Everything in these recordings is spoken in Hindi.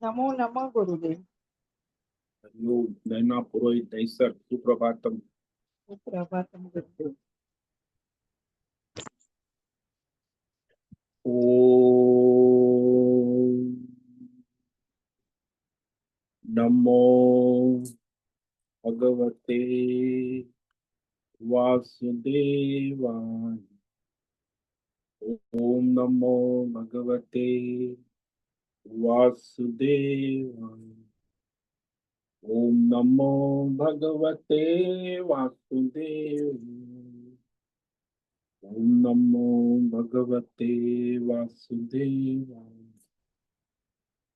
नमो नमः गुरुदेव। हरिओम नैना पुरोहित नैसर सुप्रभातम। सुप्रभातम गुरुदेव। ओम नमो भगवते वासुदेवाय। ओम नमो भगवते वासुदेवाय। ओम नमो भगवते वासुदेवाय। ओम नमो भगवते वासुदेवाय।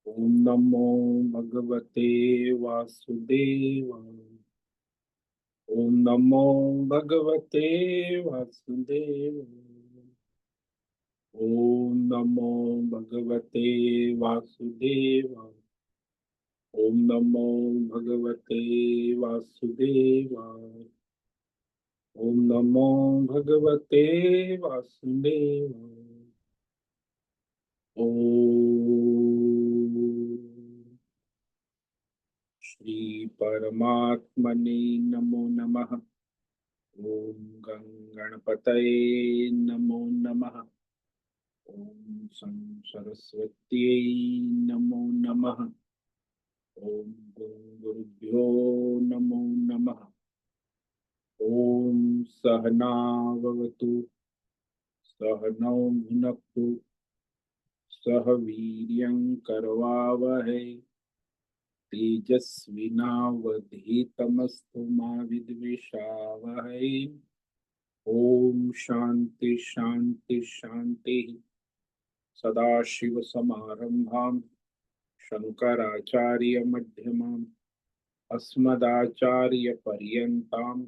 ओम नमो भगवते वासुदेवाय। ओम नमो भगवते वासुदेवाय। ओम नमो भगवते वासुदेवाय। ओम नमो भगवते वासुदेवाय। ओम नमो भगवते वासुदेवाय। ओम श्री परमात्मने नमो नमः। ओम गणपतये नमो नमः। ओम सं सरस्वत्यै नमो नमः। ओम गुरुभ्यो नमो नमः। ओम सहनाववतु सहनौ भुनक्तु सह वीर्यं करवावहै तेजस्विनावधीतमस्तु मा विद्विषावहै। ओम शांति शांति शांति। सदाशिवसमारम्भां शंकराचार्यमध्यमाम् अस्मदाचार्यपर्यन्तां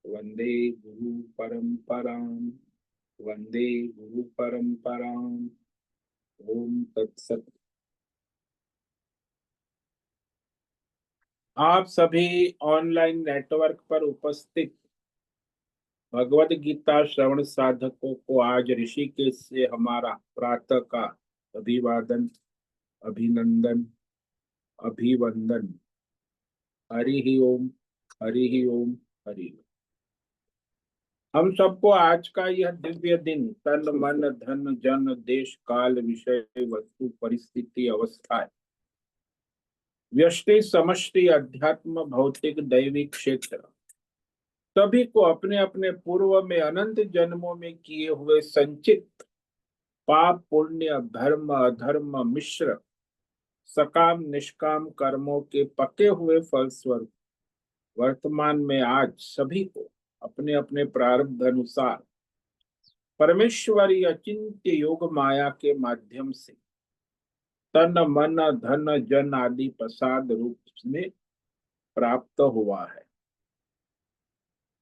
वन्दे गुरुपरम्पराम्। वन्दे गुरुपरम्पराम्। ओम तत्सत। आप सभी ऑनलाइन नेटवर्क पर उपस्थित भगवद गीता श्रवण साधकों को आज ऋषिकेश से हमारा प्रातः का अभिवादन, अभिनंदन, अभिवंदन। हरि ही ओम, हरि ही ओम, हरि। हम सबको आज का यह दिव्य दिन तन मन धन जन देश काल विषय वस्तु परिस्थिति अवस्था व्यष्टि समष्टि अध्यात्म भौतिक दैविक क्षेत्र सभी को अपने अपने पूर्व में अनंत जन्मों में किए हुए संचित पाप पुण्य धर्म अधर्म मिश्र सकाम निष्काम कर्मों के पके हुए फलस्वरूप वर्तमान में आज सभी को अपने अपने प्रारब्ध अनुसार परमेश्वरी अचिंत्य योग माया के माध्यम से तन मन धन जन आदि प्रसाद रूप में प्राप्त हुआ है।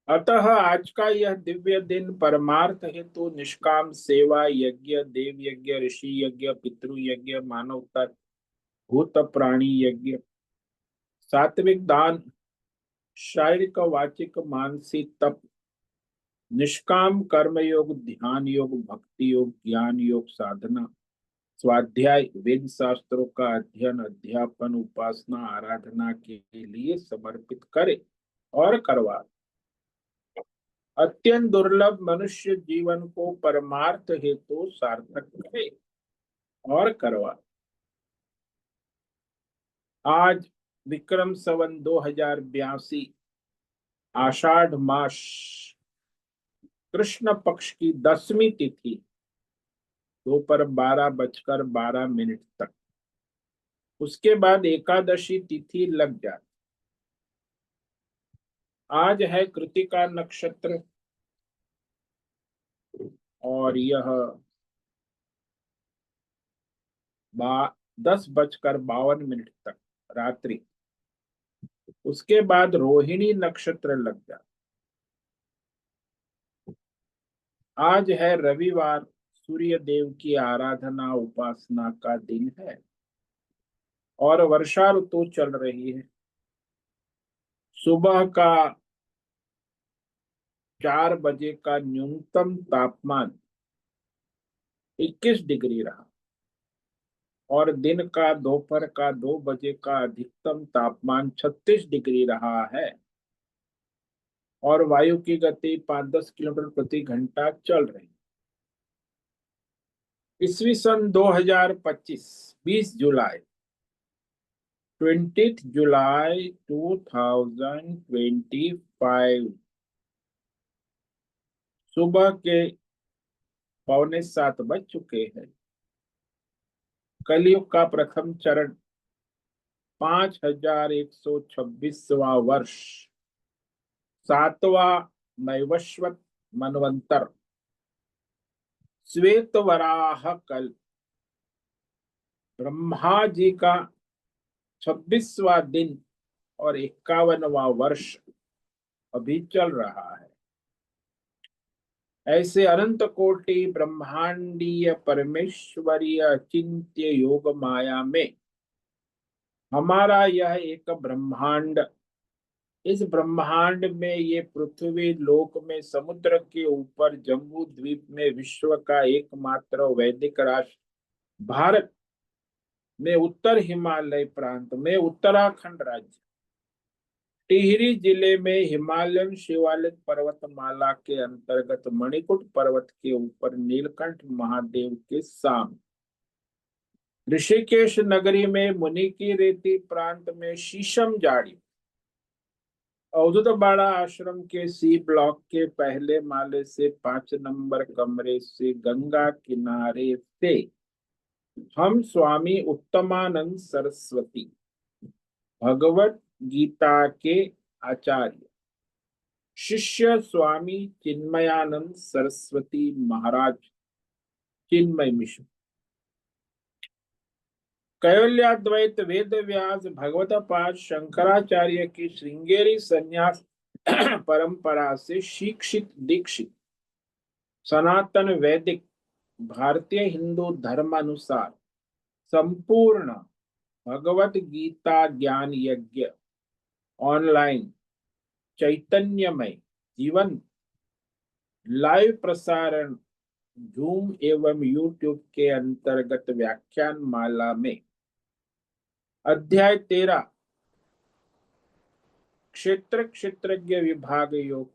अतः आज का यह दिव्य दिन परमार्थ हेतु निष्काम सेवा यज्ञ देव यज्ञ ऋषि यज्ञ पितृ यज्ञ मानवता भूत प्राणी यज्ञ सात्विक दान शारीरिक वाचिक मानसिक तप निष्काम कर्म योग ध्यान योग भक्ति योग ज्ञान योग साधना स्वाध्याय वेद शास्त्रों का अध्ययन अध्यापन उपासना आराधना के लिए समर्पित करे और करवा अत्यंत दुर्लभ मनुष्य जीवन को परमार्थ हेतु सार्थक करे और करवा। आज विक्रम संवत 2082 आषाढ़ मास कृष्ण पक्ष की 10वीं तिथि दोपहर 12:12 तक, उसके बाद एकादशी तिथि लग जाती। आज है कृतिका नक्षत्र और यह 10:52 तक रात्रि, उसके बाद रोहिणी नक्षत्र लग जाता। आज है रविवार, सूर्य देव की आराधना उपासना का दिन है और वर्षा ऋतु चल रही है। सुबह का 4 बजे का न्यूनतम तापमान 21 डिग्री रहा और दिन का दोपहर का 2 बजे का अधिकतम तापमान 36 डिग्री रहा है और वायु की गति 5-10 किलोमीटर प्रति घंटा चल रही। ईस्वी सन 2025, 20 जुलाई, 20 जुलाई 2025 सुबह के 6:45 बज चुके हैं। कलयुग का प्रथम चरण 5126वां वर्ष, 7वां नैवस्वत मनवंतर, श्वेत वराह कल, ब्रह्मा जी का 26वां दिन और 51वां वर्ष अभी चल रहा है। ऐसे अनंत कोटि ब्रह्मांडीय परमेश्वरीय अचिंत्य योग माया में हमारा यह एक ब्रह्मांड, इस ब्रह्मांड में ये पृथ्वी लोक में समुद्र के ऊपर जम्बू द्वीप में विश्व का एकमात्र वैदिक राष्ट्र भारत में उत्तर हिमालय प्रांत में उत्तराखंड राज्य टिहरी जिले में हिमालयन शिवालिक पर्वतमाला के अंतर्गत मणिकूट पर्वत के ऊपर नीलकंठ महादेव के सामने, ऋषिकेश नगरी में मुनि की रेती प्रांत में शीशम जाड़ी, अवधूतबाड़ा आश्रम के सी ब्लॉक के पहले माले से 5 नंबर कमरे से गंगा किनारे से हम स्वामी उत्तमानंद सरस्वती भगवत गीता के आचार्य शिष्य स्वामी चिन्मयानंद सरस्वती महाराज चिन्मय मिश्र, कैवल्याद्वैत वेद व्यास भगवत पाद शंकराचार्य की श्रृंगेरी संन्यास परंपरा से शिक्षित दीक्षित सनातन वैदिक भारतीय हिंदू धर्मानुसार संपूर्ण भगवत गीता ज्ञान यज्ञ ऑनलाइन चैतन्यमय जीवन लाइव प्रसारण जूम एवं यूट्यूब के अंतर्गत व्याख्यान माला में अध्याय 13 क्षेत्र क्षेत्रज्ञ विभाग योग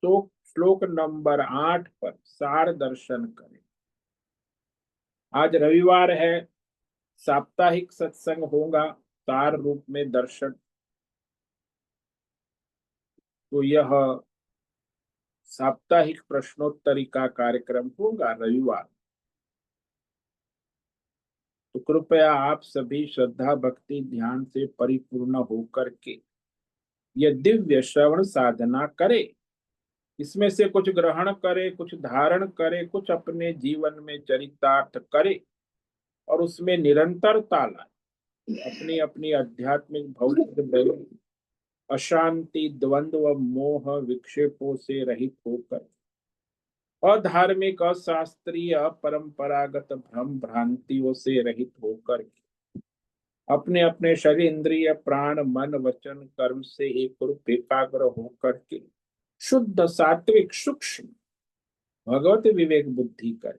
तो श्लोक नंबर 8 पर सार दर्शन करें। आज रविवार है, साप्ताहिक सत्संग होगा सार रूप में दर्शन। तो यह साप्ताहिक प्रश्नोत्तरी का कार्यक्रम होगा रविवार। तो कृपया आप सभी श्रद्धा भक्ति ध्यान से परिपूर्ण होकर के यह दिव्य श्रवण साधना करे, इसमें से कुछ ग्रहण करे, कुछ धारण करे, कुछ अपने जीवन में चरितार्थ करे और उसमें निरंतरता लाए। अपनी अपनी आध्यात्मिक भौतिक दैविक अशांति द्वंद्व मोह विक्षेपों से रहित होकर अधार्मिक अशास्त्रीय परंपरागत भ्रम भ्रांतियों से रहित होकर अपने अपने शरीर इंद्रिय प्राण मन वचन कर्म से एक रूप एकाग्र होकर के शुद्ध सात्विक सूक्ष्म भगवत विवेक बुद्धि करे,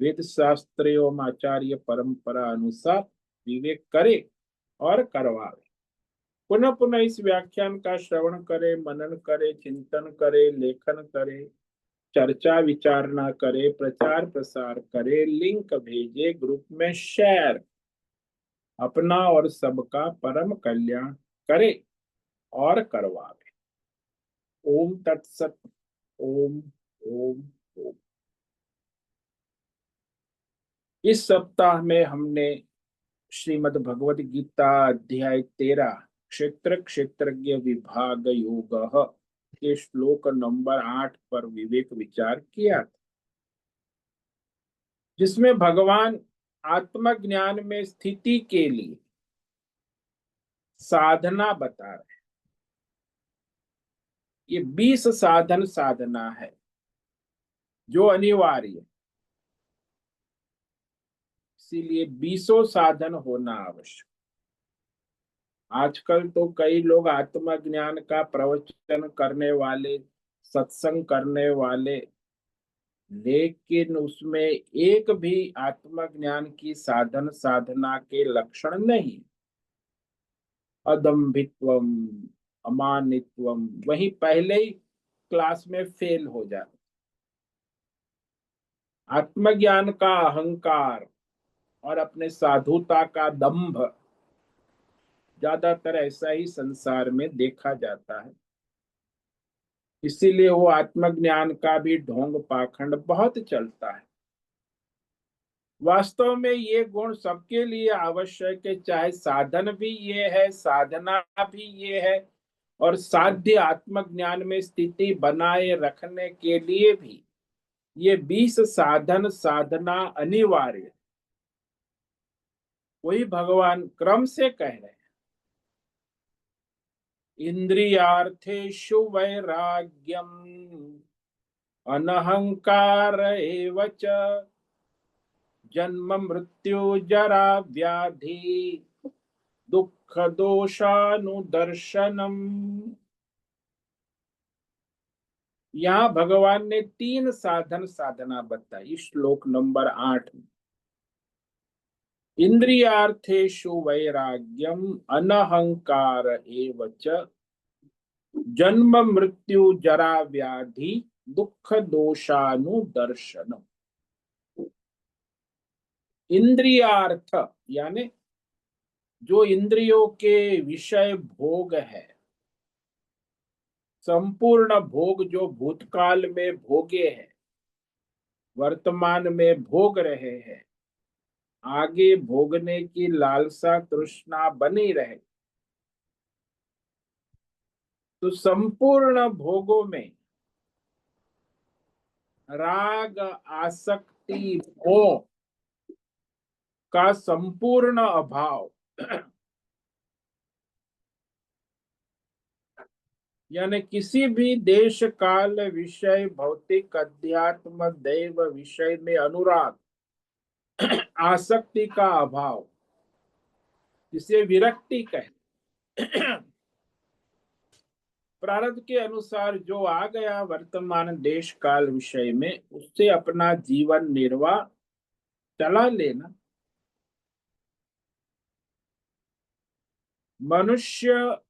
वेद शास्त्र एवं आचार्य परंपरा अनुसार विवेक करे और करवावे। पुनः पुनः इस व्याख्यान का श्रवण करे, मनन करे, चिंतन करे, लेखन करे, चर्चा विचारणा करे, प्रचार प्रसार करे, लिंक भेजे, ग्रुप में शेयर, अपना और सबका परम कल्याण करे और करवावे। ओम तत्सत। ओम ओम ओम। इस सप्ताह में हमने श्रीमद् भगवद गीता अध्याय 13 क्षेत्र क्षेत्रज्ञ विभाग योग के श्लोक नंबर 8 पर विवेक विचार किया था, जिसमें भगवान आत्मज्ञान में स्थिति के लिए साधना बता रहे हैं। ये 20 साधन साधना है जो अनिवार्य है, इसीलिए 20 साधन होना आवश्यक। आजकल तो कई लोग आत्मज्ञान का प्रवचन करने वाले, सत्संग करने वाले लेकिन उसमें एक भी आत्मज्ञान की साधन साधना के लक्षण नहीं। अदम्भित्वम, अमानित्वम, वही पहले ही क्लास में फेल हो जाता। आत्मज्ञान का अहंकार और अपने साधुता का दंभ, ज्यादातर ऐसा ही संसार में देखा जाता है। इसीलिए वो आत्मज्ञान का भी ढोंग पाखंड बहुत चलता है। वास्तव में ये गुण सबके लिए आवश्यक है, चाहे साधन भी ये है, साधना भी ये है, और साध्य आत्मज्ञान में स्थिति बनाए रखने के लिए भी ये 20 साधन साधना अनिवार्य है। वही भगवान क्रम से कह रहे हैं, इंद्रियार्थेषु वैराग्यम अनहंकार एव च जन्म मृत्यु जरा व्याधि दुख दोषानुदर्शनम। यहाँ भगवान ने 3 साधन साधना बताई श्लोक नंबर 8 में। इंद्रियार्थेषु वैराग्यम अनहंकार एव च जन्म मृत्यु जरा व्याधि दुख दोषानुदर्शनम। इंद्रियार्थ यानी जो इंद्रियों के विषय भोग है, संपूर्ण भोग जो भूतकाल में भोगे हैं, वर्तमान में भोग रहे हैं, आगे भोगने की लालसा तृष्णा बनी रहे, तो संपूर्ण भोगों में राग आसक्ति मोह का संपूर्ण अभाव, यानी किसी भी देश काल विषय भौतिक अध्यात्म दैव विषय में अनुराग आसक्ति का अभाव, जिसे विरक्ति कहते। प्रारब्ध के अनुसार जो आ गया वर्तमान देश काल विषय में, उससे अपना जीवन निर्वाह चला लेना। मनुष्य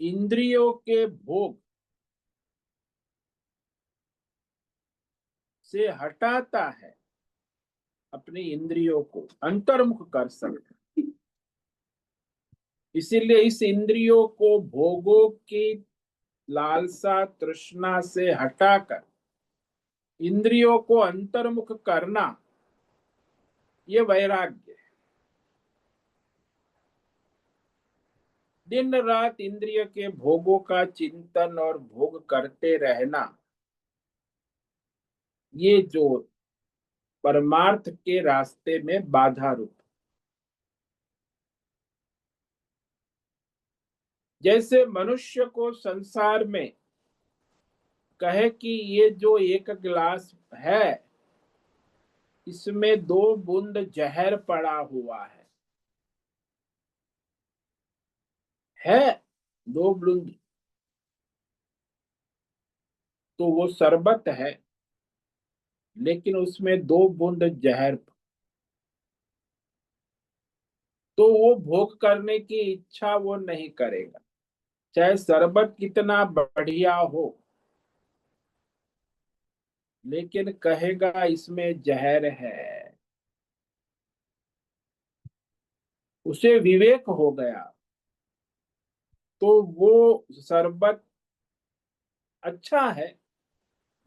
इंद्रियों के भोग से हटाता है, अपनी इंद्रियों को अंतर्मुख कर सकता। इसीलिए इस इंद्रियों को भोगों की लालसा तृष्णा से हटाकर इंद्रियों को अंतर्मुख करना, ये वैराग्य है। दिन रात इंद्रिय के भोगों का चिंतन और भोग करते रहना, ये जो परमार्थ के रास्ते में बाधा रूप। जैसे मनुष्य को संसार में कहे कि ये जो एक गिलास है, इसमें 2 बूंद जहर पड़ा हुआ है 2 बूंद, तो वो शरबत है, लेकिन उसमें 2 बूंद जहर, तो वो भोग करने की इच्छा वो नहीं करेगा, चाहे शरबत कितना बढ़िया हो, लेकिन कहेगा इसमें जहर है। उसे विवेक हो गया, तो वो शरबत अच्छा है,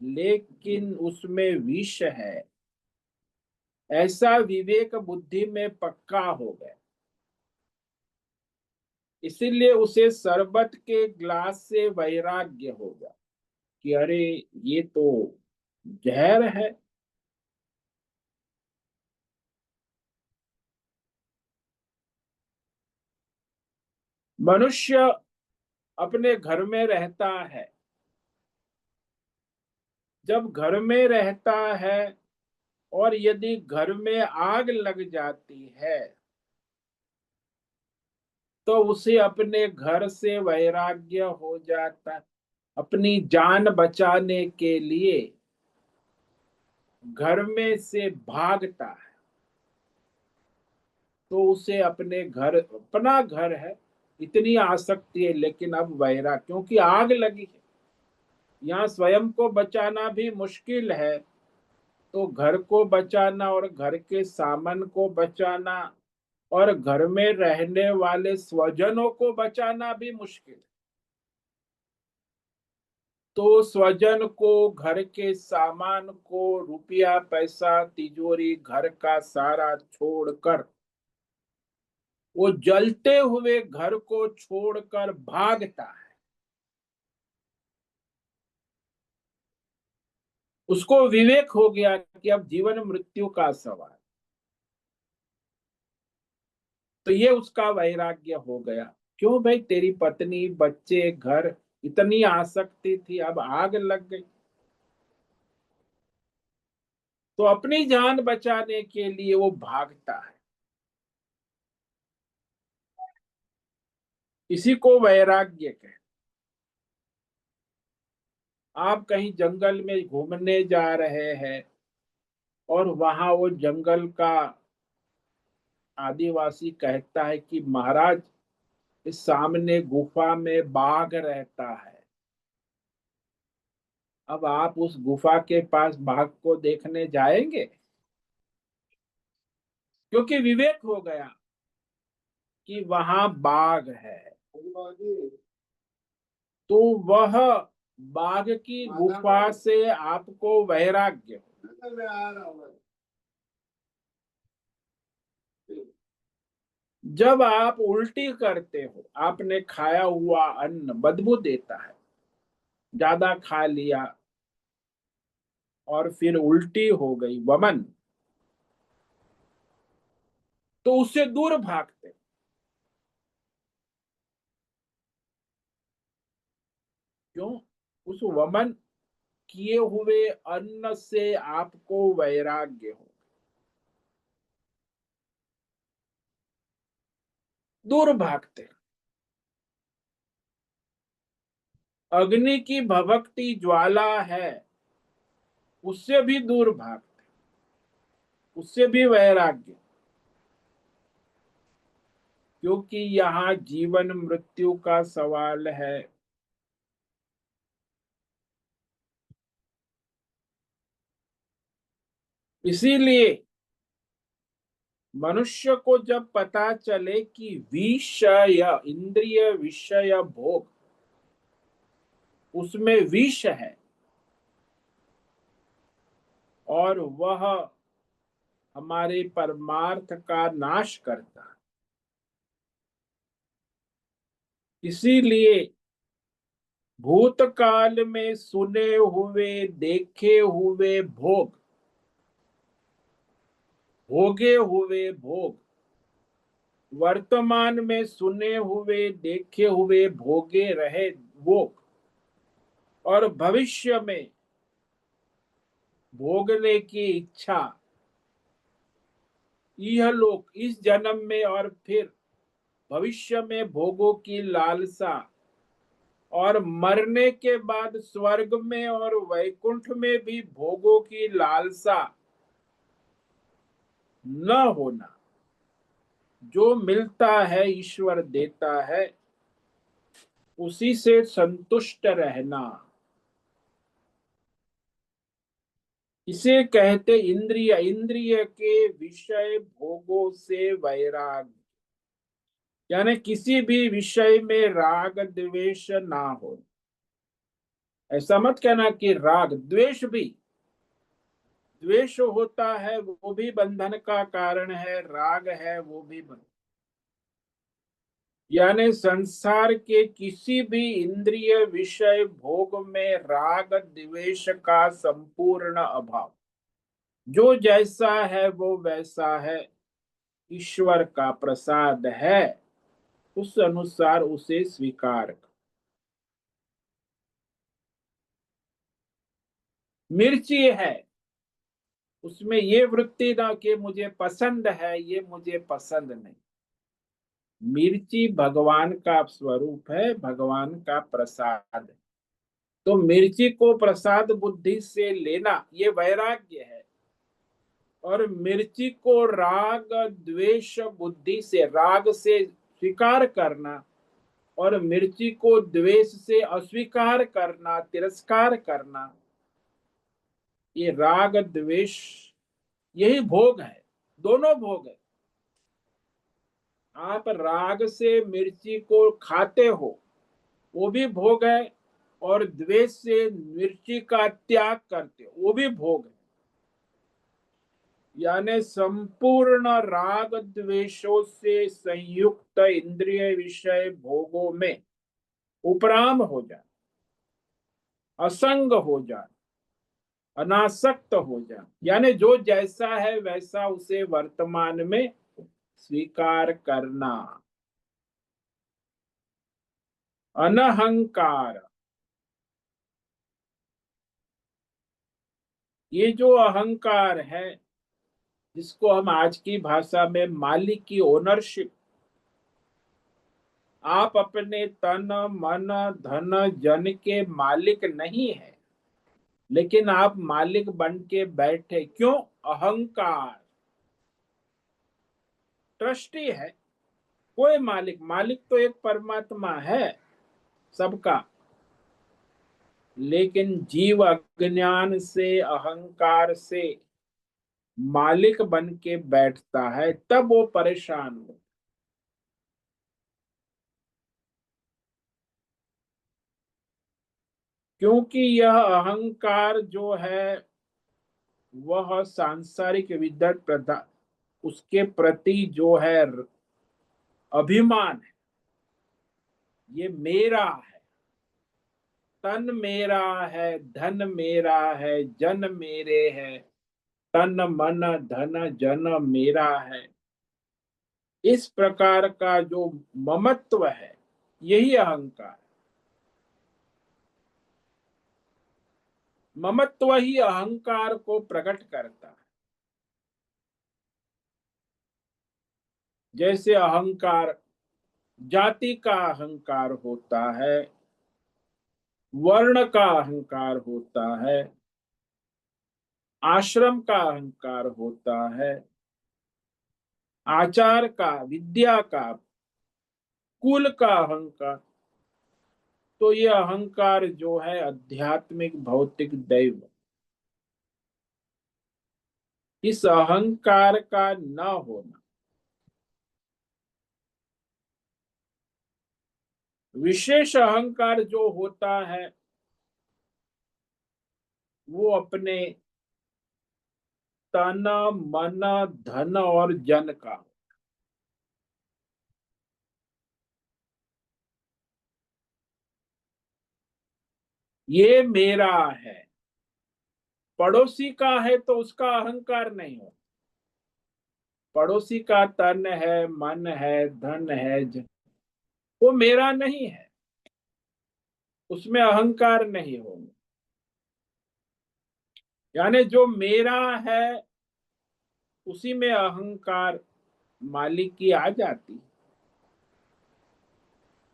लेकिन उसमें विष है, ऐसा विवेक बुद्धि में पक्का हो गया। इसीलिए उसे शरबत के ग्लास से वैराग्य होगा कि अरे ये तो जहर है। मनुष्य अपने घर में रहता है, जब घर में रहता है और यदि घर में आग लग जाती है, तो उसे अपने घर से वैराग्य हो जाता है। अपनी जान बचाने के लिए घर में से भागता है, तो उसे अपना घर है, इतनी आसक्ति है, लेकिन अब वैराग, क्योंकि आग लगी है, यहाँ स्वयं को बचाना भी मुश्किल है, तो घर को बचाना और घर के सामान को बचाना और घर में रहने वाले स्वजनों को बचाना भी मुश्किल है। तो स्वजन को, घर के सामान को, रुपया पैसा तिजोरी घर का सारा छोड़कर, वो जलते हुए घर को छोड़कर भागता है। उसको विवेक हो गया कि अब जीवन मृत्यु का सवाल। तो ये उसका वैराग्य हो गया। क्यों भाई, तेरी पत्नी बच्चे घर, इतनी आसक्ति थी, अब आग लग गई। तो अपनी जान बचाने के लिए वो भागता है। इसी को वैराग्य कहते हैं। आप कहीं जंगल में घूमने जा रहे हैं और वहां वो जंगल का आदिवासी कहता है कि महाराज, इस सामने गुफा में बाघ रहता है। अब आप उस गुफा के पास बाघ को देखने जाएंगे? क्योंकि विवेक हो गया कि वहां बाघ है। तो वह बाघ की गुफा से आपको वैराग्य हो। जब आप उल्टी करते हो, आपने खाया हुआ अन्न बदबू देता है, ज्यादा खा लिया और फिर उल्टी हो गई, वमन, तो उससे दूर भागते। क्यों? उस वमन किए हुए अन्न से आपको वैराग्य हो, दूर भागते। अग्नि की भभकती ज्वाला है, उससे भी दूर भागते, उससे भी वैराग्य। क्योंकि यहाँ जीवन मृत्यु का सवाल है। इसीलिए मनुष्य को जब पता चले कि विषय, इंद्रिय विषय भोग, उसमें विष है और वह हमारे परमार्थ का नाश करता है, इसीलिए भूतकाल में सुने हुए देखे हुए भोग, भोगे हुए भोग, वर्तमान में सुने हुए देखे हुए भोगे रहे भोग, और भविष्य में भोगने की इच्छा, यह लोग इस जन्म में और फिर भविष्य में भोगों की लालसा, और मरने के बाद स्वर्ग में और वैकुंठ में भी भोगों की लालसा न होना। जो मिलता है ईश्वर देता है, उसी से संतुष्ट रहना, इसे कहते इंद्रिय, इंद्रिय के विषय भोगों से वैराग। यानी किसी भी विषय में राग द्वेष ना हो। ऐसा मत कहना कि राग, द्वेष भी, द्वेष होता है वो भी बंधन का कारण है, राग है वो भी बंधन। यानी संसार के किसी भी इंद्रिय विषय भोग में राग द्वेष का संपूर्ण अभाव। जो जैसा है वो वैसा है, ईश्वर का प्रसाद है, उस अनुसार उसे स्वीकार कर। मिर्ची है, उसमें ये वृत्ति ना कि मुझे पसंद है, ये मुझे पसंद नहीं। मिर्ची भगवान का स्वरूप है, भगवान का प्रसाद है। तो मिर्ची को प्रसाद बुद्धि से लेना ये वैराग्य है, और मिर्ची को राग द्वेष बुद्धि से, राग से स्वीकार करना, और मिर्ची को द्वेष से अस्वीकार करना, तिरस्कार करना, ये राग द्वेष, यही भोग है। दोनों भोग है। आप राग से मिर्ची को खाते हो, वो भी भोग है, और द्वेष से मिर्ची का त्याग करते हो, वो भी भोग है। यानी संपूर्ण राग द्वेषों से संयुक्त इंद्रिय विषय भोगों में उपराम हो जाए, असंग हो जाए, अनासक्त हो जाए। यानी जो जैसा है वैसा उसे वर्तमान में स्वीकार करना। अनहंकार, ये जो अहंकार है, जिसको हम आज की भाषा में मालिक की ओनरशिप, आप अपने तन मन धन जन के मालिक नहीं है, लेकिन आप मालिक बन के बैठे। क्यों? अहंकार। ट्रस्टी है, कोई मालिक, मालिक तो एक परमात्मा है सबका, लेकिन जीव अज्ञान से, अहंकार से मालिक बन के बैठता है, तब वो परेशान हो। क्योंकि यह अहंकार जो है वह सांसारिक विद्वत प्रधा, उसके प्रति जो है अभिमान है, ये मेरा है, तन मेरा है, धन मेरा है, जन मेरे है, तन मन धन जन मेरा है, इस प्रकार का जो ममत्व है, यही अहंकार। ममत्व ही अहंकार को प्रकट करता है। जैसे अहंकार, जाति का अहंकार होता है, वर्ण का अहंकार होता है, आश्रम का अहंकार होता है, आचार का, विद्या का, कुल का अहंकार। तो ये अहंकार जो है आध्यात्मिक भौतिक दैव, इस अहंकार का न होना, विशेष अहंकार जो होता है वो अपने तन मन धन और जन का। ये मेरा है। पड़ोसी का है तो उसका अहंकार नहीं हो। पड़ोसी का तन है, मन है, धन है, वो मेरा नहीं है, उसमें अहंकार नहीं होगा। यानी जो मेरा है उसी में अहंकार मालिक की आ जाती।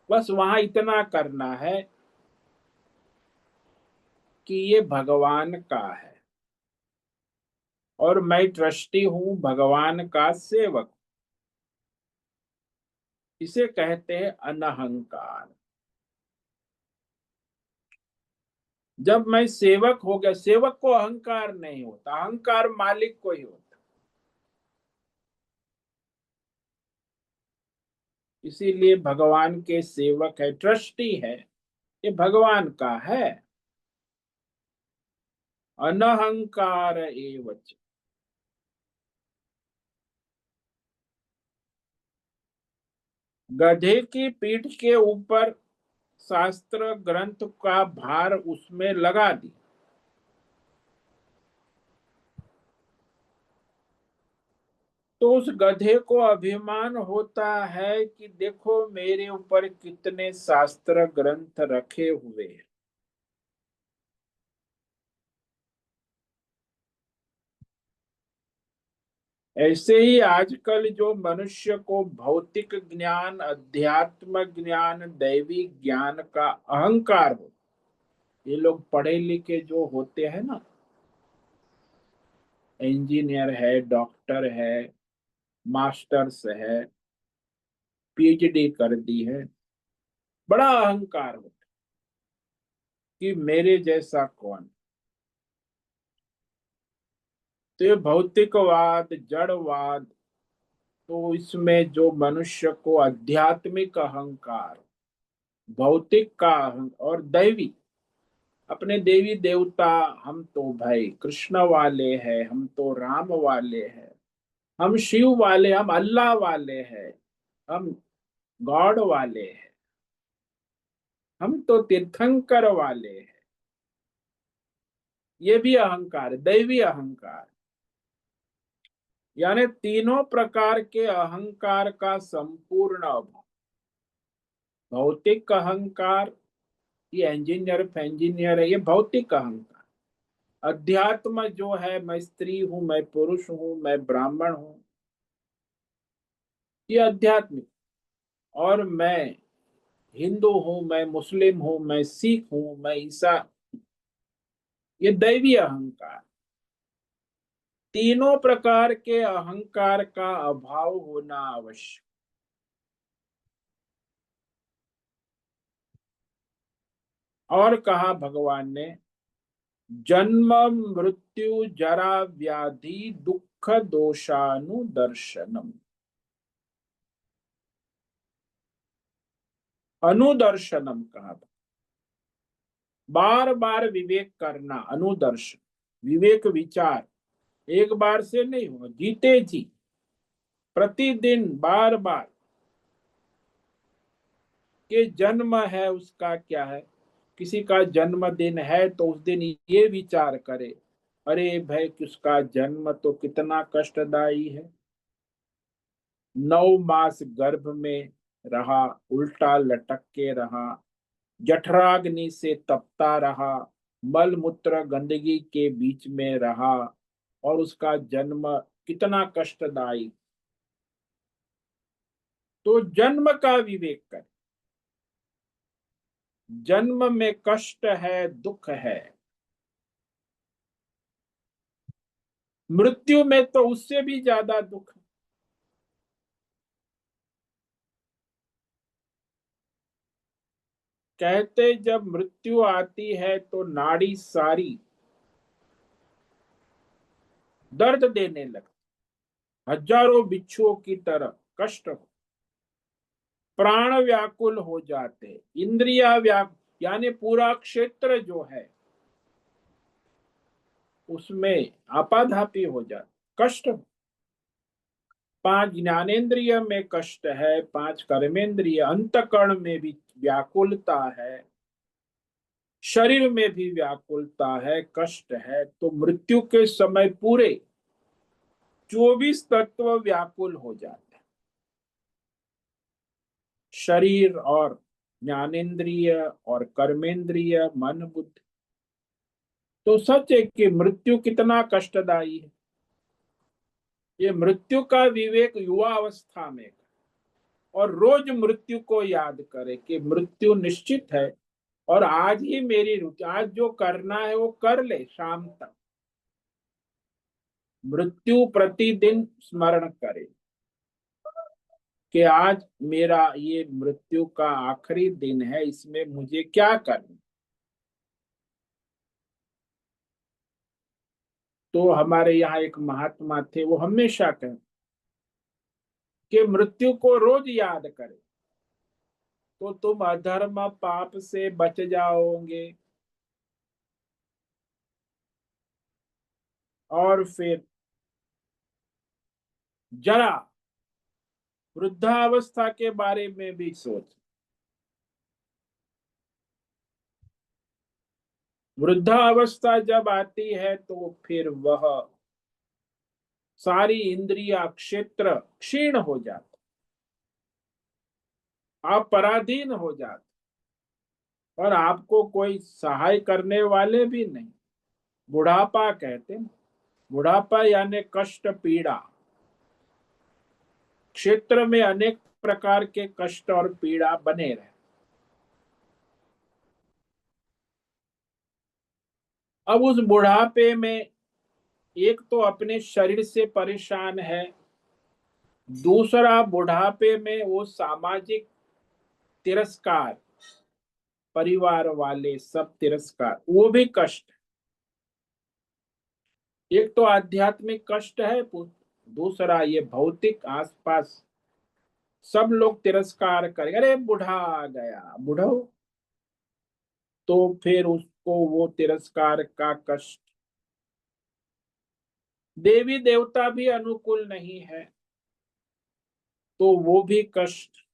बस वहां इतना करना है कि ये भगवान का है और मैं ट्रस्टी हूं, भगवान का सेवक। इसे कहते हैं अनहंकार। जब मैं सेवक हो गया, सेवक को अहंकार नहीं होता, अहंकार मालिक को ही होता। इसीलिए भगवान के सेवक है, ट्रस्टी है, ये भगवान का है। अनहंकार एवच। गधे की पीठ के ऊपर शास्त्र ग्रंथ का भार उसमें लगा दी, तो उस गधे को अभिमान होता है कि देखो मेरे ऊपर कितने शास्त्र ग्रंथ रखे हुए हैं। ऐसे ही आजकल जो मनुष्य को भौतिक ज्ञान, अध्यात्म ज्ञान, दैवी ज्ञान का अहंकार हो, ये लोग पढ़े लिखे जो होते हैं ना, इंजीनियर है, डॉक्टर है, मास्टर्स है, पीएचडी कर दी है, बड़ा अहंकार होता है कि मेरे जैसा कौन। तो ये भौतिकवाद, जड़वाद, तो इसमें जो मनुष्य को आध्यात्मिक अहंकार, भौतिक का और दैवी, अपने देवी देवता, हम तो भाई कृष्ण वाले हैं, हम तो राम वाले हैं, हम शिव वाले, हम अल्लाह वाले हैं, हम गॉड वाले हैं, हम तो तीर्थंकर वाले हैं। ये भी अहंकार, दैवी अहंकार। यानी तीनों प्रकार के अहंकार का संपूर्ण अभाव। भौतिक अहंकार, ये इंजीनियर है, ये भौतिक अहंकार। अध्यात्म जो है, मैं स्त्री हूं, मैं पुरुष हूं, मैं ब्राह्मण हूं, ये अध्यात्मिक। और मैं हिंदू हूं, मैं मुस्लिम हूं, मैं सिख हूं, मैं ईसा, ये दैवी अहंकार। तीनों प्रकार के अहंकार का अभाव होना आवश्यक। और कहा भगवान ने, जन्म मृत्यु जरा व्याधि दुख दोषानुदर्शनम। अनुदर्शनम कहा, बार बार विवेक करना, अनुदर्शन, विवेक विचार एक बार से नहीं होगा, जीते जी प्रतिदिन बार बार। के जन्म है उसका क्या है, किसी का जन्मदिन है तो उस दिन ये विचार करे, अरे भाई उसका जन्म तो कितना कष्टदायी है, 9 मास गर्भ में रहा, उल्टा लटक के रहा, जठराग्नि से तपता रहा, मल मूत्र गंदगी के बीच में रहा, और उसका जन्म कितना कष्टदायी। तो जन्म का विवेक कर, जन्म में कष्ट है, दुख है, मृत्यु में तो उससे भी ज्यादा दुख है। कहते जब मृत्यु आती है तो नाड़ी सारी दर्द देने लगती, हजारों बिच्छुओं की तरह कष्ट हो, प्राण व्याकुल हो जाते, इंद्रिया यानी पूरा क्षेत्र जो है उसमें आपाधापी हो जाती, कष्ट हो। 5 ज्ञानेन्द्रिय में कष्ट है, 5 कर्मेंद्रिय, अंतकरण में भी व्याकुलता है, शरीर में भी व्याकुलता है, कष्ट है। तो मृत्यु के समय पूरे 24 तत्व व्याकुल हो जाते हैं, शरीर और ज्ञानेन्द्रिय और कर्मेंद्रिय, मन बुद्धि। तो सच है कि मृत्यु कितना कष्टदायी है। ये मृत्यु का विवेक युवा अवस्था में, और रोज मृत्यु को याद करे कि मृत्यु निश्चित है, और आज ही मेरी रुचि, आज जो करना है वो कर ले शाम तक। मृत्यु प्रतिदिन स्मरण करे कि आज मेरा ये मृत्यु का आखिरी दिन है, इसमें मुझे क्या करना। तो हमारे यहाँ एक महात्मा थे, वो हमेशा कहते कि मृत्यु को रोज याद करे तो तुम अधर्म पाप से बच जाओगे, और फिर जरा वृद्धावस्था के बारे में भी सोच। वृद्धावस्था जब आती है तो फिर वह सारी इंद्रिया क्षेत्र क्षीण हो जाता, आप पराधीन हो जाते, और आपको कोई सहाय करने वाले भी नहीं। बुढ़ापा कहते हैं, बुढ़ापा यानी कष्ट पीड़ा, क्षेत्र में अनेक प्रकार के कष्ट और पीड़ा बने रहे। अब उस बुढ़ापे में एक तो अपने शरीर से परेशान है, दूसरा बुढ़ापे में वो सामाजिक तिरस्कार, परिवार वाले सब तिरस्कार, वो भी कष्ट। एक तो आध्यात्मिक कष्ट है, दूसरा ये भौतिक, आसपास सब लोग तिरस्कार करेंगे, अरे बूढ़ा आ गया, बूढ़ो। तो फिर उसको वो तिरस्कार का कष्ट, देवी देवता भी अनुकूल नहीं है तो वो भी कष्ट।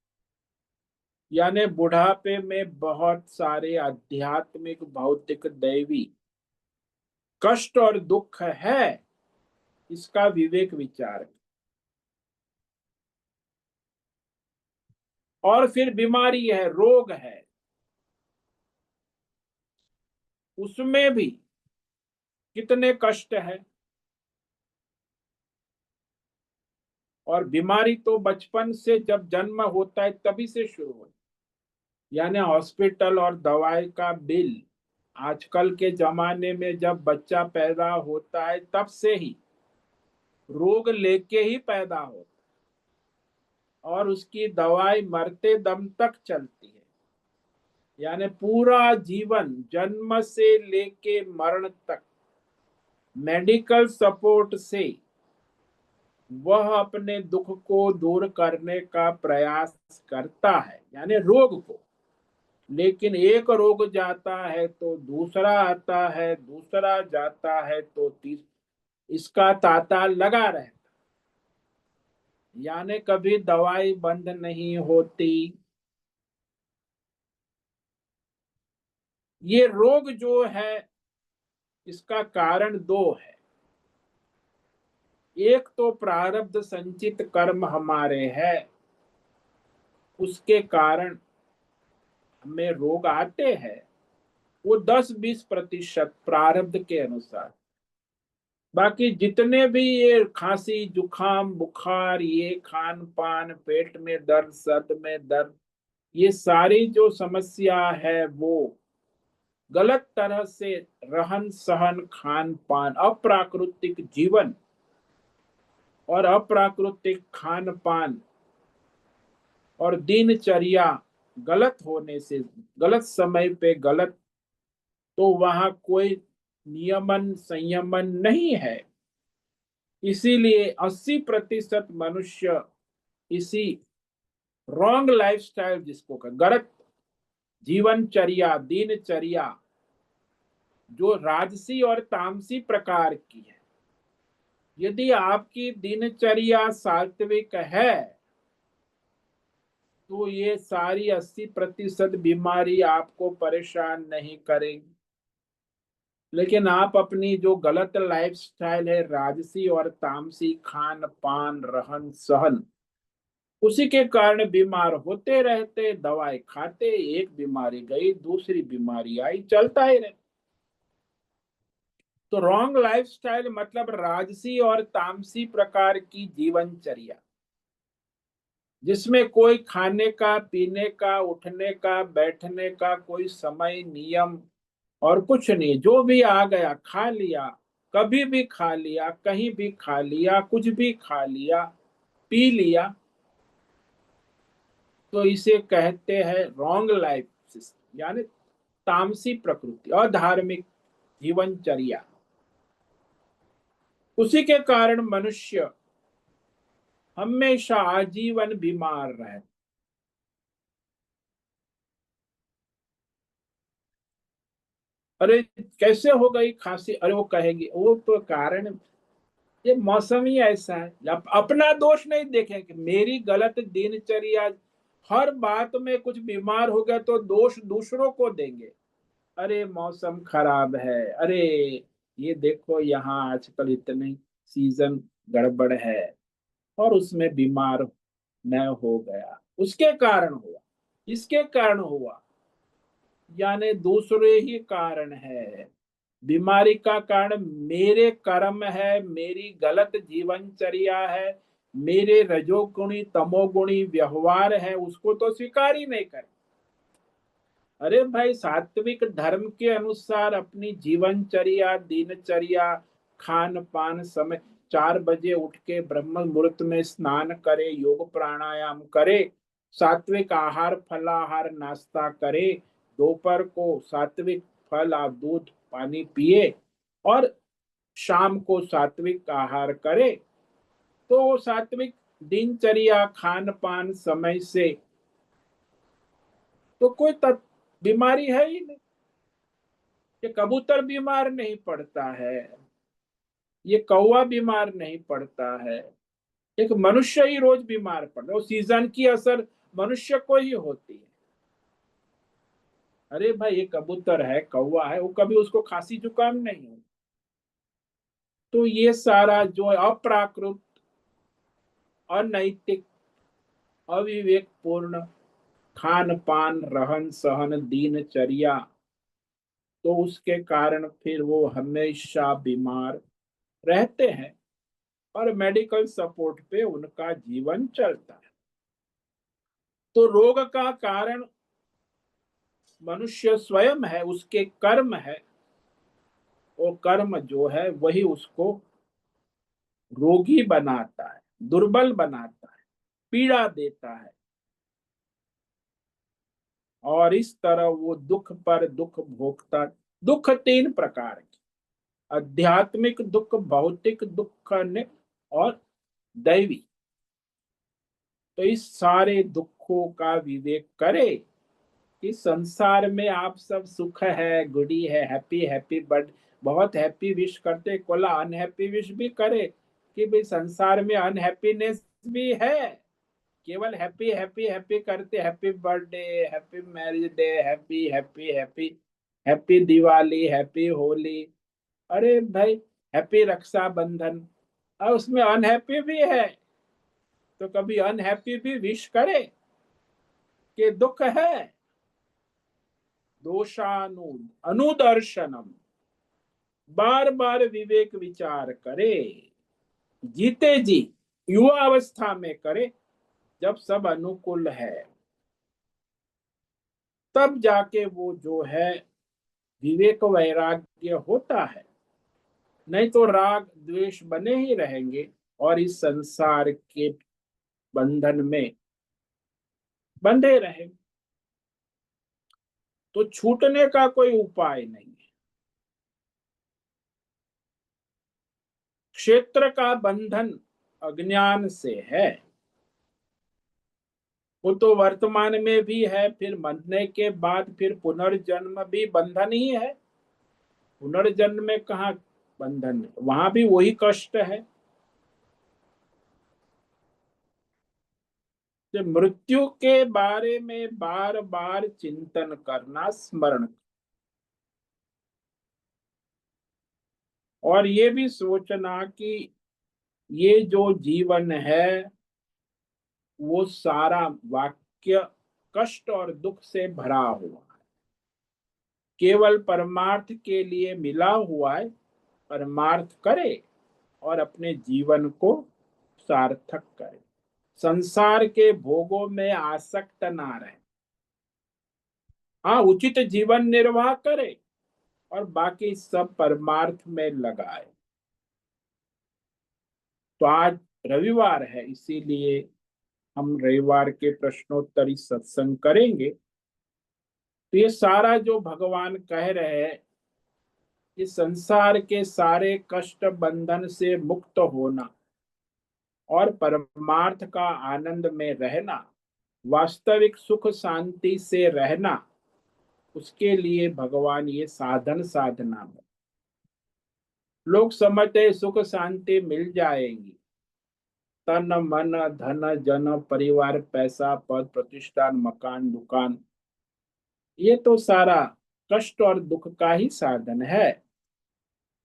यानी बुढ़ापे में बहुत सारे आध्यात्मिक, भौतिक, दैवी कष्ट और दुख है। इसका विवेक विचार। और फिर बीमारी है, रोग है, उसमें भी कितने कष्ट है। और बीमारी तो बचपन से, जब जन्म होता है तभी से शुरू होती है। यानी हॉस्पिटल और दवाई का बिल, आजकल के जमाने में जब बच्चा पैदा होता है तब से ही रोग लेके ही पैदा होता है, और उसकी दवाई मरते दम तक चलती है। यानी पूरा जीवन, जन्म से लेके मरण तक, मेडिकल सपोर्ट से वह अपने दुख को दूर करने का प्रयास करता है, यानी रोग को। लेकिन एक रोग जाता है तो दूसरा आता है, दूसरा जाता है तो इसका तांता लगा रहता। यानी कभी दवाई बंद नहीं होती। ये रोग जो है, इसका कारण दो है। एक तो प्रारब्ध संचित कर्म हमारे है, उसके कारण हमें रोग आते हैं। वो 10-20% प्रारब्ध के अनुसार। बाकी जितने भी ये खांसी, जुखाम, बुखार, ये खान पान, पेट में दर्द, सर में दर्द, ये सारी जो समस्या है वो गलत तरह से रहन सहन, खान पान, अप्राकृतिक जीवन और अप्राकृतिक खान पान और दिनचर्या गलत होने से, गलत समय पे गलत, तो वहां कोई नियमन संयमन नहीं है। इसीलिए 80% मनुष्य इसी रॉन्ग लाइफस्टाइल, जिसको गलत जीवनचर्या, दिनचर्या, जो राजसी और तामसी प्रकार की है। यदि आपकी दिनचर्या सात्विक है तो ये सारी 80% बीमारी आपको परेशान नहीं करेगी। लेकिन आप अपनी जो गलत लाइफस्टाइल है, राजसी और तामसी खान पान, रहन सहन, उसी के कारण बीमार होते रहते, दवाई खाते, एक बीमारी गई दूसरी बीमारी आई, चलता ही रहे। तो रॉन्ग लाइफस्टाइल मतलब राजसी और तामसी प्रकार की जीवनचर्या, जिसमें कोई खाने का, पीने का, उठने का, बैठने का कोई समय नियम और कुछ नहीं, जो भी आ गया खा लिया, कभी भी खा लिया, कहीं भी खा लिया, कुछ भी खा लिया, पी लिया। तो इसे कहते हैं रॉन्ग लाइफ सिस्टम, यानी तामसी प्रकृति और धार्मिक जीवनचर्या। उसी के कारण मनुष्य हमेशा आजीवन बीमार रहे। अरे कैसे हो गई खांसी, अरे वो कहेगी वो तो कारण, ये मौसम ही ऐसा है। अपना दोष नहीं देखेंगे, मेरी गलत दिनचर्या, हर बात में कुछ बीमार हो गया तो दोष दूसरों को देंगे। अरे मौसम खराब है, अरे ये देखो यहाँ आजकल इतनी सीजन गड़बड़ है, और उसमें बीमार मैं हो गया, उसके कारण हुआ, इसके कारण हुआ। यानी दूसरे ही कारण है। बीमारी का कारण मेरे कर्म है, मेरी गलत जीवनचर्या है, मेरे रजोगुणी तमोगुणी व्यवहार है, उसको तो स्वीकार ही नहीं कर। अरे भाई, सात्विक धर्म के अनुसार अपनी जीवनचर्या, दिनचर्या, खान पान समय, 4 बजे उठ के ब्रह्म मुहूर्त में स्नान करे, योग प्राणायाम करे, सात्विक आहार, फलाहार, नाश्ता करे, दोपहर को सात्विक फल और दूध पानी पिए, और शाम को सात्विक आहार करे, तो वो सात्विक दिनचर्या, खान पान समय से तो कोई बीमारी है ही नहीं। ये कबूतर बीमार नहीं पड़ता है, ये कौवा बीमार नहीं पड़ता है, एक मनुष्य ही रोज बीमार पड़ता है। वो सीजन की असर मनुष्य को ही होती है। अरे भाई, ये कबूतर है, कौवा है, वो कभी उसको खांसी जुकाम नहीं हो। तो ये सारा जो अप्राकृत, अनैतिक, अविवेकपूर्ण खान पान, रहन सहन, दिनचर्या, तो उसके कारण फिर वो हमेशा बीमार रहते हैं, और मेडिकल सपोर्ट पे उनका जीवन चलता है। तो रोग का कारण मनुष्य स्वयं है, उसके कर्म है। वो कर्म जो है वही उसको रोगी बनाता है, दुर्बल बनाता है, पीड़ा देता है, और इस तरह वो दुख पर दुख भोगता। दुख 3 प्रकार के: आध्यात्मिक दुख, भौतिक दुख और दैवी। तो इस सारे दुखों का विवेक करे कि संसार में आप सब सुख है, गुडी है, हैप्पी हैप्पी, बट बहुत हैप्पी विश करते, कोला अनहैप्पी विश भी करे कि भाई संसार में अनहैप्पीनेस भी है। केवल हैप्पी हैप्पी हैप्पी करते, happy birthday, happy marriage day, happy happy happy, happy Diwali, happy Holi, अरे भाई, हैप्पी रक्षाबंधन, और उसमें अनहैप्पी भी है। तो कभी अनहैप्पी भी विश करे कि दुख है। दोषानु अनुदर्शनम, बार बार विवेक विचार करे, जीते जी, युवा अवस्था में करे, जब सब अनुकूल है, तब जाके वो जो है विवेक वैराग्य होता है। नहीं तो राग द्वेष बने ही रहेंगे, और इस संसार के बंधन में बंधे रहेंगे। तो छूटने का कोई उपाय नहीं है। क्षेत्र का बंधन अज्ञान से है, वो तो वर्तमान में भी है, फिर मरने के बाद फिर पुनर्जन्म भी बंधन ही है। पुनर्जन्म में कहाँ बंधन है, वहां भी वही कष्ट है। तो मृत्यु के बारे में बार बार चिंतन करना, स्मरण, और ये भी सोचना कि ये जो जीवन है वो सारा वाक्य कष्ट और दुख से भरा हुआ है, केवल परमार्थ के लिए मिला हुआ है। परमार्थ करे और अपने जीवन को सार्थक करे, संसार के भोगों में आसक्त ना रहे। हाँ, उचित जीवन निर्वाह करे और बाकी सब परमार्थ में लगाए। तो आज रविवार है, इसीलिए हम रविवार के प्रश्नोत्तरी सत्संग करेंगे। तो ये सारा जो भगवान कह रहे हैं, इस संसार के सारे कष्ट बंधन से मुक्त होना और परमार्थ का आनंद में रहना, वास्तविक सुख शांति से रहना, उसके लिए भगवान ये साधन साधना है। लोग समझते सुख शांति मिल जाएगी, तन मन धन जन परिवार, पैसा पद प्रतिष्ठान मकान दुकान, ये तो सारा कष्ट और दुख का ही साधन है।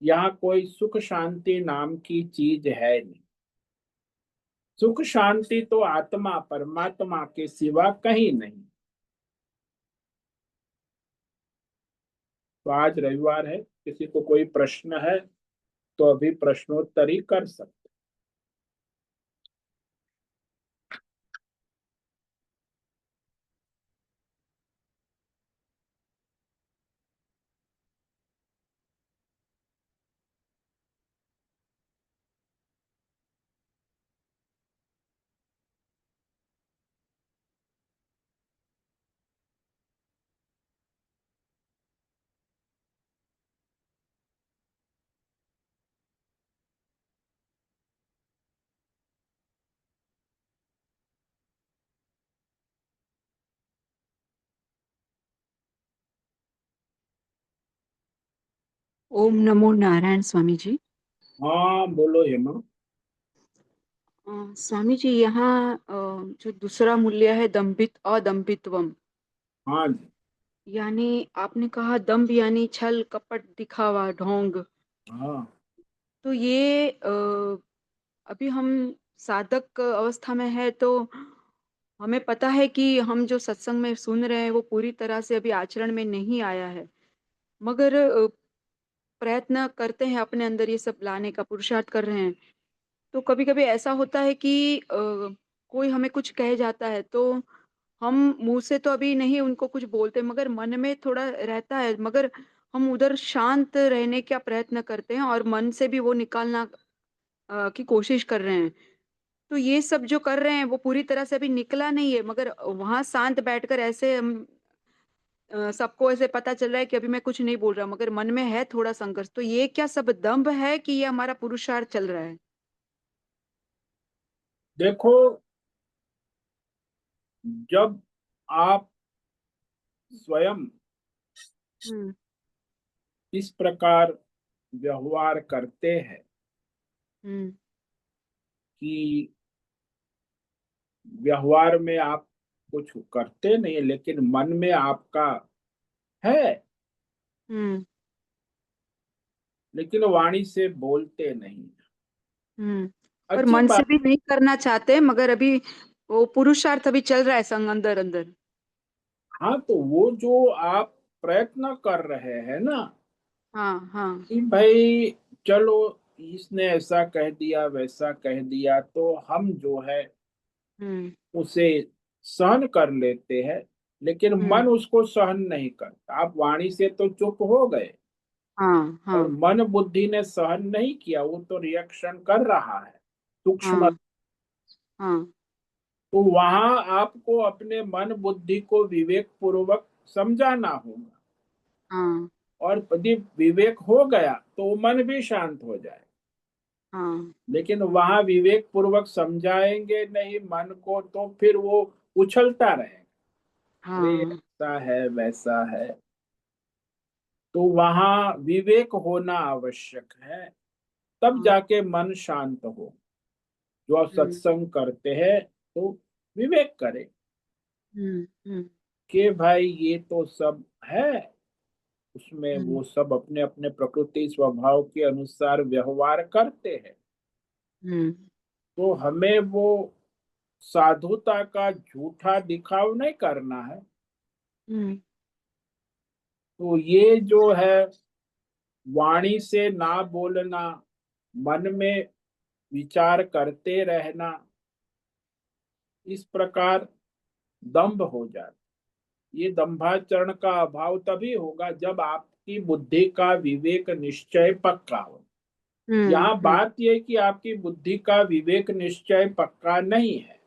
यहाँ कोई सुख शांति नाम की चीज है नहीं। सुख शांति तो आत्मा परमात्मा के सिवा कहीं नहीं। तो आज रविवार है, किसी को कोई प्रश्न है तो अभी प्रश्नोत्तरी कर सकते। ओम नमो नारायण स्वामी जी। हाँ बोलो हेमा। स्वामी जी, यहाँ जो दूसरा मूल्य है दंभित अदंभित्वम, हाँ जी। यानी आपने कहा दंभ यानी छल कपट दिखावा ढोंग। हाँ तो ये अभी हम साधक अवस्था में है, तो हमें पता है कि हम जो सत्संग में सुन रहे हैं वो पूरी तरह से अभी आचरण में नहीं आया है, मगर प्रयत्न करते हैं अपने अंदर ये सब लाने का, पुरुषार्थ कर रहे हैं। तो कभी कभी ऐसा होता है कि कोई हमें कुछ कह जाता है, तो हम मुंह से तो अभी नहीं उनको कुछ बोलते, मगर मन में थोड़ा रहता है, मगर हम उधर शांत रहने का प्रयत्न करते हैं और मन से भी वो निकालना की कोशिश कर रहे हैं। तो ये सब जो कर रहे हैं वो पूरी तरह से अभी निकला नहीं है, मगर वहां शांत बैठकर ऐसे हम सबको ऐसे पता चल रहा है कि अभी मैं कुछ नहीं बोल रहा, मगर मन में है थोड़ा संघर्ष। तो ये क्या सब दंभ है कि ये हमारा पुरुषार्थ चल रहा है? देखो, जब आप स्वयं हम्म। इस प्रकार व्यवहार करते हैं हम्म। कि व्यवहार में आप कुछ करते नहीं लेकिन मन में आपका है, हम्म। लेकिन वाणी से बोलते नहीं। हम्म। पर अच्छी मन से बात। भी नहीं करना चाहते, मगर अभी वो पुरुषार्थ अभी चल रहा है संग अंदर अंदर। हाँ तो वो जो आप प्रयत्न कर रहे हैं ना हाँ हाँ। कि भाई चलो, इसने ऐसा कह दिया वैसा कह दिया तो हम जो है हम्म। उसे सहन कर लेते हैं, लेकिन हम्म। मन उसको सहन नहीं करता। आप वाणी से तो चुप हो गए हाँ और हाँ। मन बुद्धि ने सहन नहीं किया, वो तो रिएक्शन कर रहा है सूक्ष्म। हाँ हाँ। तो वहां आपको अपने मन बुद्धि को विवेक पूर्वक समझाना होगा, हाँ और यदि विवेक हो गया तो मन भी शांत हो जाए। हाँ। लेकिन वहां विवेक पूर्वक समझाएंगे नहीं मन को तो फिर वो उछलता रहेगा, अरे हाँ। ऐसा है वैसा है। तो वहां विवेक होना आवश्यक है, तब हाँ। जाके मन शांत हो। जो आप हम्म। सत्संग करते हैं तो विवेक करें हम्म। कि भाई ये तो सब है, उसमें हम्म। वो सब अपने अपने प्रकृति स्वभाव के अनुसार व्यवहार करते हैं। हम्म। तो हमें वो साधुता का झूठा दिखाव नहीं करना है। हम्म। तो ये जो है वाणी से ना बोलना, मन में विचार करते रहना, इस प्रकार दंभ हो जाता। ये दंभाचरण का अभाव तभी होगा जब आपकी बुद्धि का विवेक निश्चय पक्का हो। यहाँ हम्म। बात यह कि आपकी बुद्धि का विवेक निश्चय पक्का नहीं है,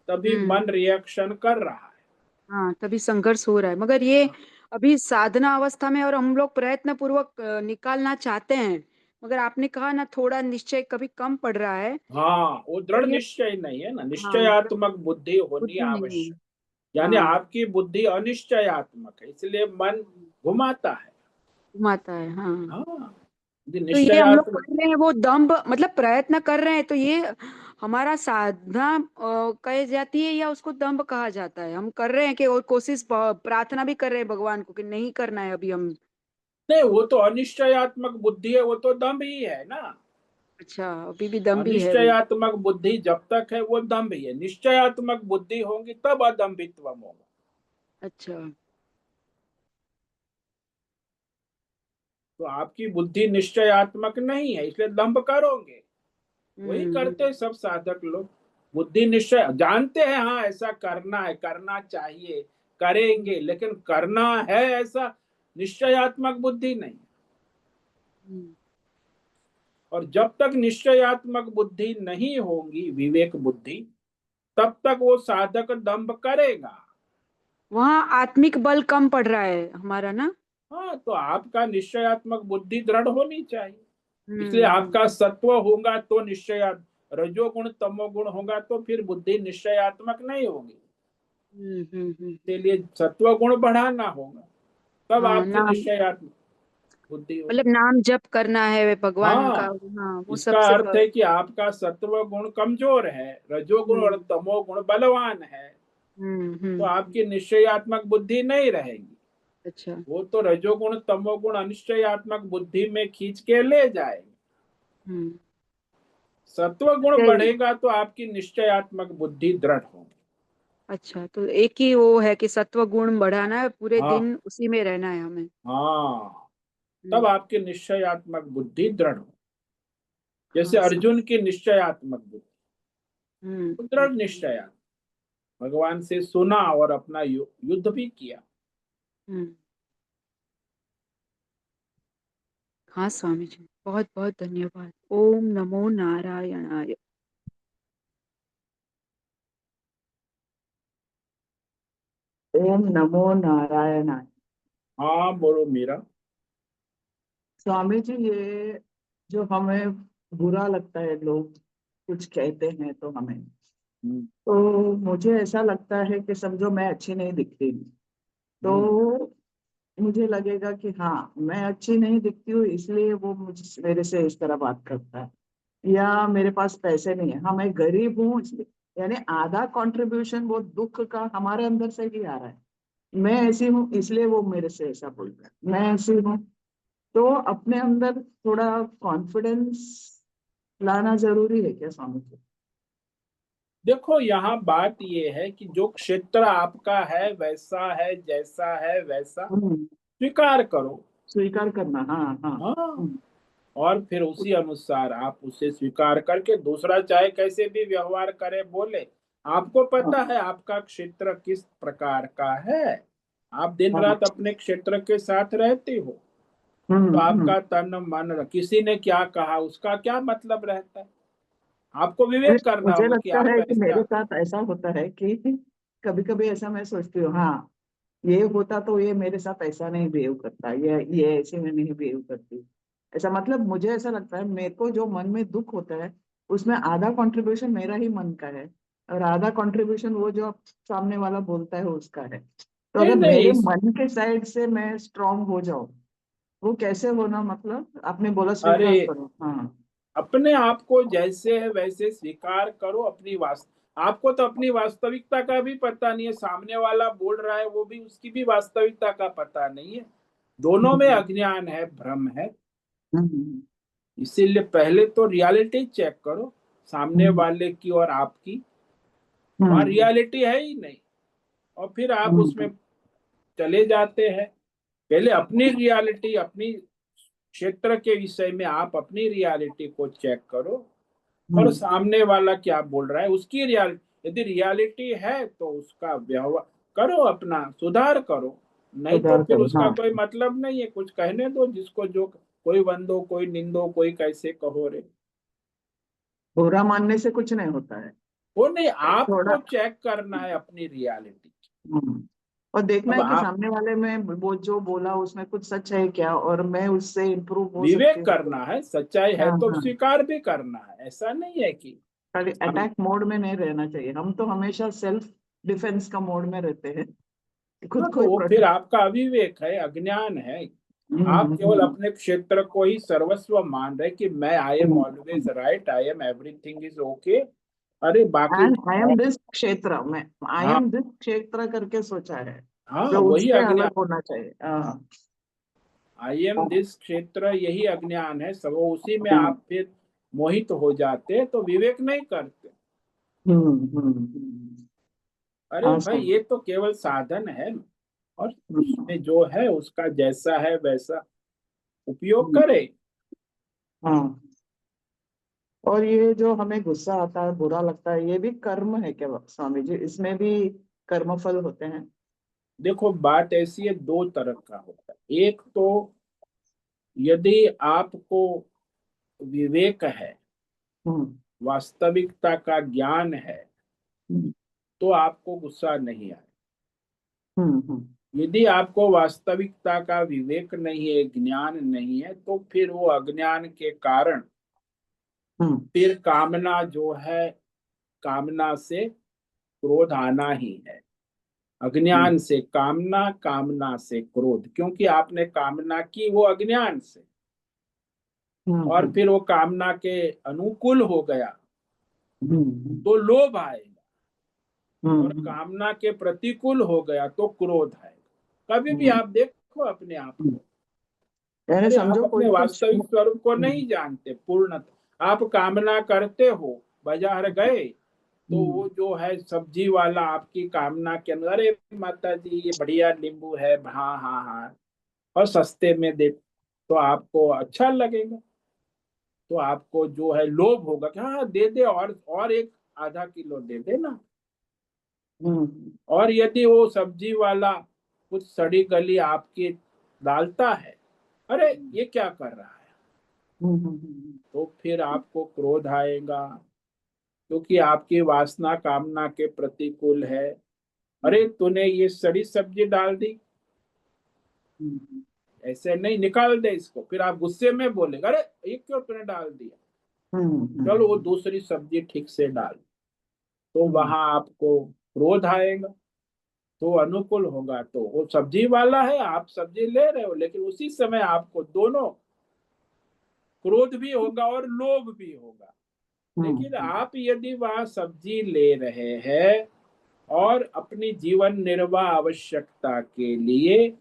तभी हम्म। मन रिएक्शन कर रहा है। हाँ, तभी संघर्ष हो रहा है, मगर ये अभी साधना अवस्था में और हम लोग प्रयत्न पूर्वक निकालना चाहते हैं, मगर आपने कहा ना थोड़ा निश्चय कभी कम पड़ रहा है। हाँ, वो तो दृढ़ ये निश्चय नहीं है ना, हाँ, निश्चयात्मक बुद्धि होनी बुद्धि नहीं है। आवश्यक। यानी हाँ। आपकी बुद्धि अनिश्चयात्मक है, इसलिए मन घुमाता है। घुमाता है, हाँ। हाँ, यदि तो ये हम लोग निश्चयात्मक। कर रहे हैं वो दम्भ, मतलब प्रयत्न कर रहे हैं, तो ये हमारा साधना कही जाती है या उसको दम्भ कहा जाता है? हम कर रहे हैं कि और कोशिश प्रार्थना भी कर रहे हैं भगवान को कि नहीं करना है अभी हम। नहीं, वो तो अनिश्चयात्मक बुद्धि है, वो तो दम्भ ही है ना। अच्छा, अभी भी दम्भ ही है वो। अनिश्चयात्मक बुद्धि जब तक है वो दम्भ ही है, निश्चयात्मक बुद्धि होगी तब अदम्भित्व होगा। अच्छा। तो आपकी बुद्धि निश्चयात्मक नहीं है इसलिए दम्भ करोगे। वही करते हम्म। हैं सब साधक लोग। बुद्धि निश्चय जानते हैं, हाँ ऐसा करना है, करना चाहिए, करेंगे, हम्म। लेकिन करना है ऐसा निश्चयात्मक बुद्धि नहीं। हम्म। और जब तक निश्चयात्मक बुद्धि नहीं होगी, विवेक बुद्धि, तब तक वो साधक दंभ करेगा। वहाँ आत्मिक बल कम पड़ रहा है हमारा ना। हाँ, तो आपका निश्चयात्मक बुद्धि दृढ़ होनी चाहिए। इसलिए हम्म। आपका सत्व होगा तो निश्चयात्मक, रजोगुण तमोगुण होगा तो फिर बुद्धि निश्चयात्मक नहीं होगी। हम्म। इसलिए सत्व गुण बढ़ाना होगा, तब हाँ आपकी ना। निश्चयात्मक बुद्धि हो। मतलब नाम जप करना है भगवान का, हाँ, हाँ वो इसका सबसे अर्थ है कि आपका सत्व गुण कमजोर है, रजोगुण और हम्म तमोगुण बलवान है, तो हम्म। आपकी निश्चयात्मक बुद्धि नहीं रहेगी। अच्छा। वो तो रजोगुण तमोगुण अनिश्चयात्मक बुद्धि में खींच के ले जाएंगे। हम्म। सत्व गुण सही। बढ़ेगा तो आपकी निश्चयात्मक बुद्धि दृढ़ होगी। अच्छा, तो एक ही वो है कि सत्व गुण बढ़ाना है, पूरे हाँ दिन उसी में रहना है हमें। हाँ, तब हम्म। आपकी निश्चयात्मक बुद्धि दृढ़ हो। जैसे हाँ अर्जुन समझ। की निश्चयात्मक बुद्धि, हम्म वो हम्म, दृढ़ निश्चय, भगवान से सुना और अपना युद्ध भी किया। हम्म। हाँ स्वामी जी, बहुत बहुत धन्यवाद। ओम नमो नारायणाय। ओम नमो नारायणाय। हाँ बोलो मीरा। स्वामी जी, ये जो हमें बुरा लगता है, लोग कुछ कहते हैं तो हमें, हम्म, तो मुझे ऐसा लगता है कि समझो मैं अच्छी नहीं दिखती, हम्म, तो मुझे लगेगा कि हाँ मैं अच्छी नहीं दिखती हूँ इसलिए वो मुझे मेरे से इस तरह बात करता है, या मेरे पास पैसे नहीं है, हाँ मैं गरीब हूँ इसलिए, यानी आधा कंट्रीब्यूशन वो दुख का हमारे अंदर से ही आ रहा है। मैं ऐसी हूँ इसलिए वो मेरे से ऐसा बोल रहा है, मैं ऐसी हूँ। तो अपने अंदर थोड़ा कॉन्फिडेंस लाना जरूरी है क्या स्वामी जी? देखो यहाँ बात ये है कि जो क्षेत्र आपका है वैसा है, जैसा है वैसा हम्म, स्वीकार करो। स्वीकार करना, हाँ हाँ। हाँ, हम्म, और फिर उसी अनुसार आप उसे स्वीकार करके दूसरा चाहे कैसे भी व्यवहार करे बोले, आपको हाँ पता है आपका क्षेत्र किस प्रकार का है, आप दिन हाँ। रात अपने क्षेत्र के साथ रहते हो, तो हम्म। आपका तन मन किसी ने क्या कहा उसका क्या मतलब रहता है। आपको अरे, विवेक करना मुझे होगा कि लगता आप है कि ऐसा। मेरे साथ ऐसा होता है कि कभी कभी ऐसा मैं सोचती हूँ, हाँ ये होता तो ये मेरे साथ ऐसा नहीं बिहेव करता, ये ऐसे में नहीं बिहेव करती। ऐसा मतलब मुझे ऐसा लगता है, मेरे को जो मन में दुख होता है उसमें आधा कंट्रीब्यूशन मेरा ही मन का है, और आधा कंट्रीब्यूशन वो जो सामने वाला बोलता है उसका है। तो नहीं अगर नहीं मेरे मन के साइड से मैं स्ट्रांग हो जाऊं, वो कैसे होना, मतलब आपने बोला अरे, स्वीकार करो, हाँ। अपने आप को जैसे है वैसे स्वीकार करो, अपनी आपको तो अपनी वास्तविकता का भी पता नहीं है, सामने वाला बोल रहा है वो भी उसकी भी वास्तविकता का पता नहीं है, दोनों में हम्म अज्ञान है, भ्रम है। हम्म इसीलिए पहले तो रियलिटी चेक करो, सामने हम्म वाले की और आपकी, वहां हम्म रियलिटी है ही नहीं, और फिर आप उसमें हम्म चले जाते हैं। पहले अपनी रियलिटी, अपनी क्षेत्र के विषय में आप अपनी रियलिटी को चेक करो, और हम्म, सामने वाला क्या बोल रहा है उसकी रियलिटी, यदि रियलिटी है तो उसका व्यवहार करो, अपना सुधार करो, नहीं तो सुधार फिर करो, उसका हाँ। कोई मतलब नहीं है, कुछ कहने दो जिसको जो, कोई वंदो कोई निंदो कोई कैसे कहो रे। बुरा मानने से कुछ नहीं होता है। वो नहीं, थोड़ा आपको चेक करना है अपनी रियलिटी। हम्म, और देखना अब है कि आप सामने वाले में वो जो बोला उसमें कुछ सच है क्या, और मैं उससे इम्प्रूव हो सकती विवेक हूँ तो। करना है, सच्चाई है हाँ तो हाँ, स्वीकार भी करना है, ऐसा नहीं है कि खाली हम, अटैक मोड में नहीं रहना चाहिए, हम तो हमेशा सेल्फ डिफेंस का मोड में रहते हैं, हाँ खुद को तो ही वो फिर प्रोटेक्ट। आपका अविवेक है, अज्ञान है। आप केवल हम्म अपने क्षेत्र को ही सर्वस्व मान रहे कि मैं, I am always right, I am everything is okay, अरे बाकी एंड आई और। एम दिस क्षेत्र में, आई हाँ एम दिस क्षेत्र करके सोचा है, हाँ, जो वही उससे अज्ञान, अलग होना चाहिए, हाँ। आई एम दिस क्षेत्र, यही अज्ञान है सब, उसी में आप फिर मोहित हो जाते हैं, तो विवेक नहीं करते। अरे हाँ भाई सर। ये तो केवल साधन है, और हम्म, उसमें जो है उसका जैसा है वैसा उपयोग हम्म, करे। हाँ। और ये जो हमें गुस्सा आता है, बुरा लगता है, ये भी कर्म है क्या स्वामी जी? इसमें भी कर्मफल होते हैं? देखो बात ऐसी है, दो तरह का होता है, एक तो यदि आपको विवेक है, हम्म वास्तविकता का ज्ञान है, हम्म तो आपको गुस्सा नहीं आए। हम्म यदि आपको वास्तविकता का विवेक नहीं है, ज्ञान नहीं है, तो फिर वो अज्ञान के कारण हम्म फिर कामना जो है, कामना से क्रोध आना ही है। अज्ञान से कामना, कामना से क्रोध, क्योंकि आपने कामना की वो अज्ञान से, और फिर वो कामना के अनुकूल हो गया तो लोभ आएगा, और कामना के प्रतिकूल हो गया तो क्रोध आएगा। कभी भी आप देखो अपने आप को, यानी अरे आप समझो अपने कोई कुछ। वास्तविक स्वरूप को नहीं जानते पूर्णतः। आप कामना करते हो, बाजार गए तो वो जो है सब्जी वाला आपकी कामना के अंदर, अरे माता जी ये बढ़िया नींबू है, हाँ हाँ हाँ, और सस्ते में दे, तो आपको अच्छा लगेगा, तो आपको जो है लोभ होगा कि हाँ दे दे, और एक आधा किलो दे दे ना। और यदि वो सब्जी वाला कुछ सड़ी गली आपकी डालता है, अरे ये क्या कर रहा है, तो फिर आपको क्रोध आएगा, क्योंकि आपकी वासना कामना के प्रतिकूल है। अरे तूने ये सड़ी सब्जी डाल दी, ऐसे नहीं, निकाल दे इसको। फिर आप गुस्से में बोलेगा, अरे ये क्यों तूने डाल दिया, चलो वो दूसरी सब्जी ठीक से डाल, तो वहां आपको क्रोध आएगा। तो अनुकूल होगा तो वो सब्जी वाला है, आप सब्जी ले रहे हो, लेकिन उसी समय आपको दोनों क्रोध भी होगा और लोभ भी होगा। लेकिन आप यदि वहां सब्जी ले रहे हैं और अपनी जीवन निर्वाह आवश्यकता के लिए,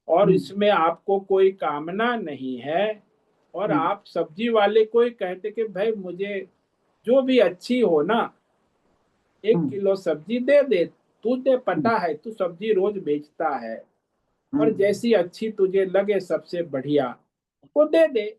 और इसमें आपको कोई कामना नहीं है, और आप सब्जी वाले को ही कहते कि भाई मुझे जो भी अच्छी हो ना, 1 किलो सब्जी दे दे, तुझे पता है तू सब्जी रोज बेचता है, और जैसी अच्छी तुझे लगे सबसे बढ़िया वो दे दे।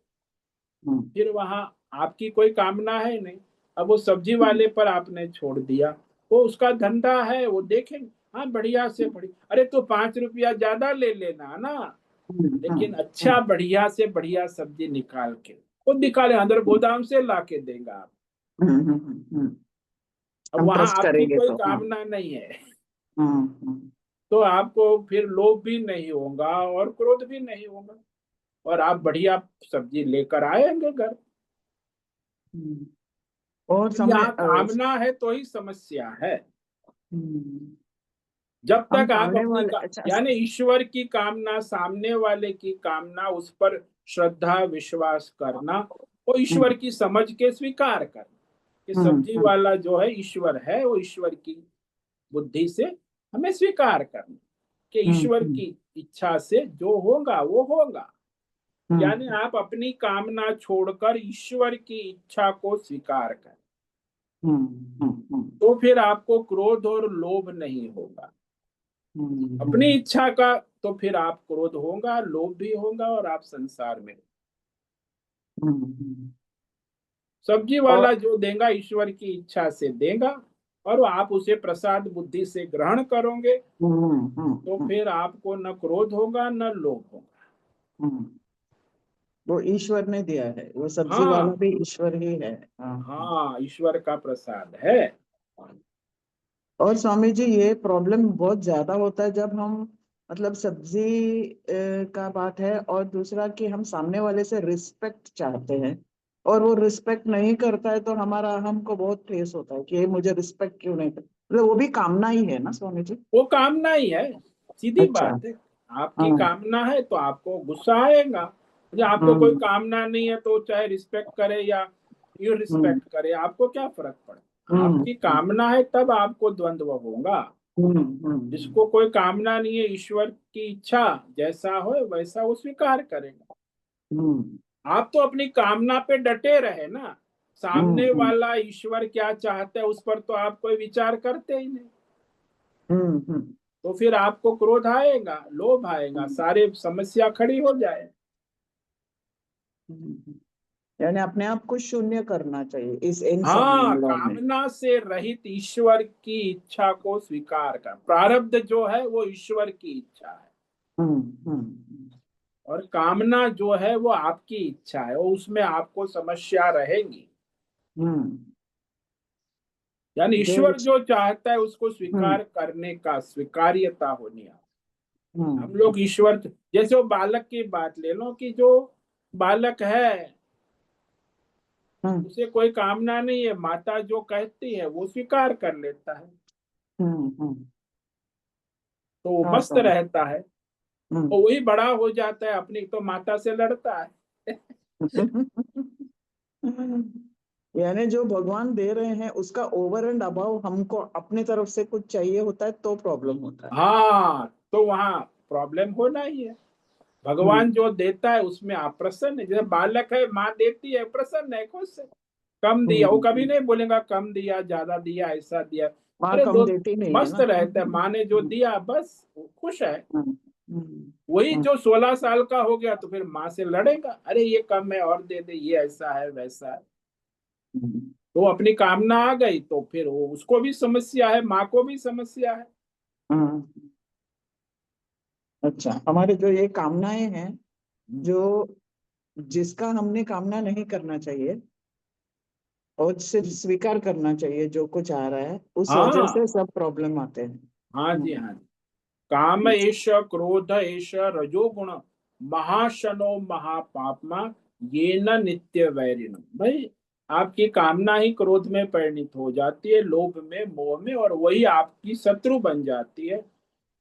फिर वहां आपकी कोई कामना है नहीं। अब वो सब्जी वाले पर आपने छोड़ दिया, वो उसका धंधा है, वो देखेंगे हाँ बढ़िया से बढ़िया, अरे तो 5 रुपया ज्यादा ले लेना ना, लेकिन अच्छा बढ़िया से बढ़िया सब्जी निकाल के वो निकाले, अंदर गोदाम से ला के देगा आप। अब हम वहां ट्रस्ट आपकी करेंगे कोई तो। हाँ। कामना नहीं है, हम्म। तो आपको फिर लोभ भी नहीं होगा और क्रोध भी नहीं होगा, और आप बढ़िया सब्जी लेकर आएंगे घर। हम्म। और तो समय यहाँ कामना है तो ही समस्या है। हम्म, जब हम तक आप सामने अपनी वाले अच्छा। यानी ईश्वर की कामना, सामने वाले की कामना, उस पर श्रद्धा विश्वास करना, वो ईश्वर हम्म। की समझ के स्वीकार करना कि हम्म। सब्जी वाला जो है ईश्वर है, वो ईश्वर की बुद्धि से हमें स्वीकार करना कि ईश्वर हम्म। की इच्छा से जो होगा वो होगा। यानी हम्म। आप अपनी कामना छोड़कर ईश्वर की इच्छा को स्वीकार करें, हम्म। हम्म। तो फिर आपको क्रोध और लोभ नहीं होगा। अपनी हम्म। इच्छा का तो फिर आप क्रोध होगा, लोभ भी होगा, और आप संसार में। हम्म। सब्जी और वाला जो देगा ईश्वर की इच्छा से देगा, और वो आप उसे प्रसाद बुद्धि से ग्रहण करोगे, तो फिर आपको न क्रोध होगा न लोभ होगा। हम्म, वो ईश्वर ने दिया है, वो सब्जी वाला हाँ भी ईश्वर ही है। हाँ। हाँ, ईश्वर का प्रसाद है। और स्वामी जी ये प्रॉब्लम बहुत ज्यादा होता है जब हम मतलब सब्जी का बात है, और दूसरा कि हम सामने वाले से रिस्पेक्ट चाहते हैं और वो रिस्पेक्ट नहीं करता है, तो हमारा हमको बहुत ठेस होता है कि ये मुझे रिस्पेक्ट क्यों नहीं करता। मतलब वो भी कामना ही है ना स्वामी जी। वो कामना ही है, सीधी अच्छा। बात है। आपकी हाँ। कामना है तो आपको गुस्सा आएगा। जब आपको कोई हम्म। कामना नहीं है तो चाहे रिस्पेक्ट करे या हम्म। रिस्पेक्ट करे, आपको क्या फर्क पड़े। हम्म। आपकी कामना है तब आपको द्वंद्व होगा। हम्म। जिसको कोई कामना नहीं है, ईश्वर की इच्छा जैसा हो वैसा वो स्वीकार करेगा। हम्म। आप तो अपनी कामना पे डटे रहे ना, सामने हम्म। वाला ईश्वर क्या चाहता है उस पर तो आप कोई विचार करते ही नहीं। हम्म। तो फिर आपको क्रोध आएगा, लोभ आएगा, हम्म। सारे समस्या खड़ी हो जाए। हम्म। यानी अपने आप को शून्य करना चाहिए इस इन सब हाँ, मामलों में। कामना से रहित ईश्वर की इच्छा को स्वीकार कर। प्रारब्ध जो है वो ईश्वर की इच्छा है, हम्म। और कामना जो है वो आपकी इच्छा है, और उसमें आपको समस्या रहेगी। हम्म। यानी जो ईश्वर जो चाहता है उसको हम्म। स्वीकार करने का स्वीकार्यता होनी है। हम हम्म। लोग ईश्वर, जैसे वो बालक की बात ले लो, कि जो बालक है हम्म। उसे कोई कामना नहीं है, माता जो कहती है वो स्वीकार कर लेता है। हम्म। तो वो हाँ मस्त स्वामी। रहता है। तो वही बड़ा हो जाता है, अपनी तो माता से लड़ता है। यानी जो भगवान दे रहे हैं उसका ओवर एंड अबाव हमको अपनी तरफ से कुछ चाहिए होता है तो प्रॉब्लम होता है। हाँ, तो वहाँ प्रॉब्लम होना ही है। हम्म भगवान जो देता है उसमें आप प्रसन्न है। जैसे बालक है, माँ देती है, प्रसन्न है, खुश है। कम दिया, वो कभी हम्म। नहीं बोलेगा कम दिया, ज्यादा दिया, ऐसा दिया। माँ अरे कम दो, देती नहीं है मस्त ना। रहता है, माँ ने जो दिया बस वो खुश है। हम्म, हम्म, वही हम्म, जो 16 साल का हो गया तो फिर माँ से लड़ेगा, अरे ये कम है और दे दे, ये ऐसा है वैसा है। हम्म, तो अपनी कामना आ गई तो फिर वो, उसको भी समस्या है, माँ को भी समस्या है। हाँ। अच्छा, हमारे जो ये कामनाएं हैं, जो जिसका हमने कामना नहीं करना चाहिए और सिर्फ स्वीकार करना चाहिए जो कुछ आ रहा है, उस वजह हाँ, से सब प्रॉब्लम आते हैं। हाँ जी, हाँ जी। काम एष क्रोध एष रजोगुण महाशनो महापापमा ये न नित्य वैरिण। भाई, आपकी कामना ही क्रोध में परिणित हो जाती है, लोभ में, मोह में, और वही आपकी शत्रु बन जाती है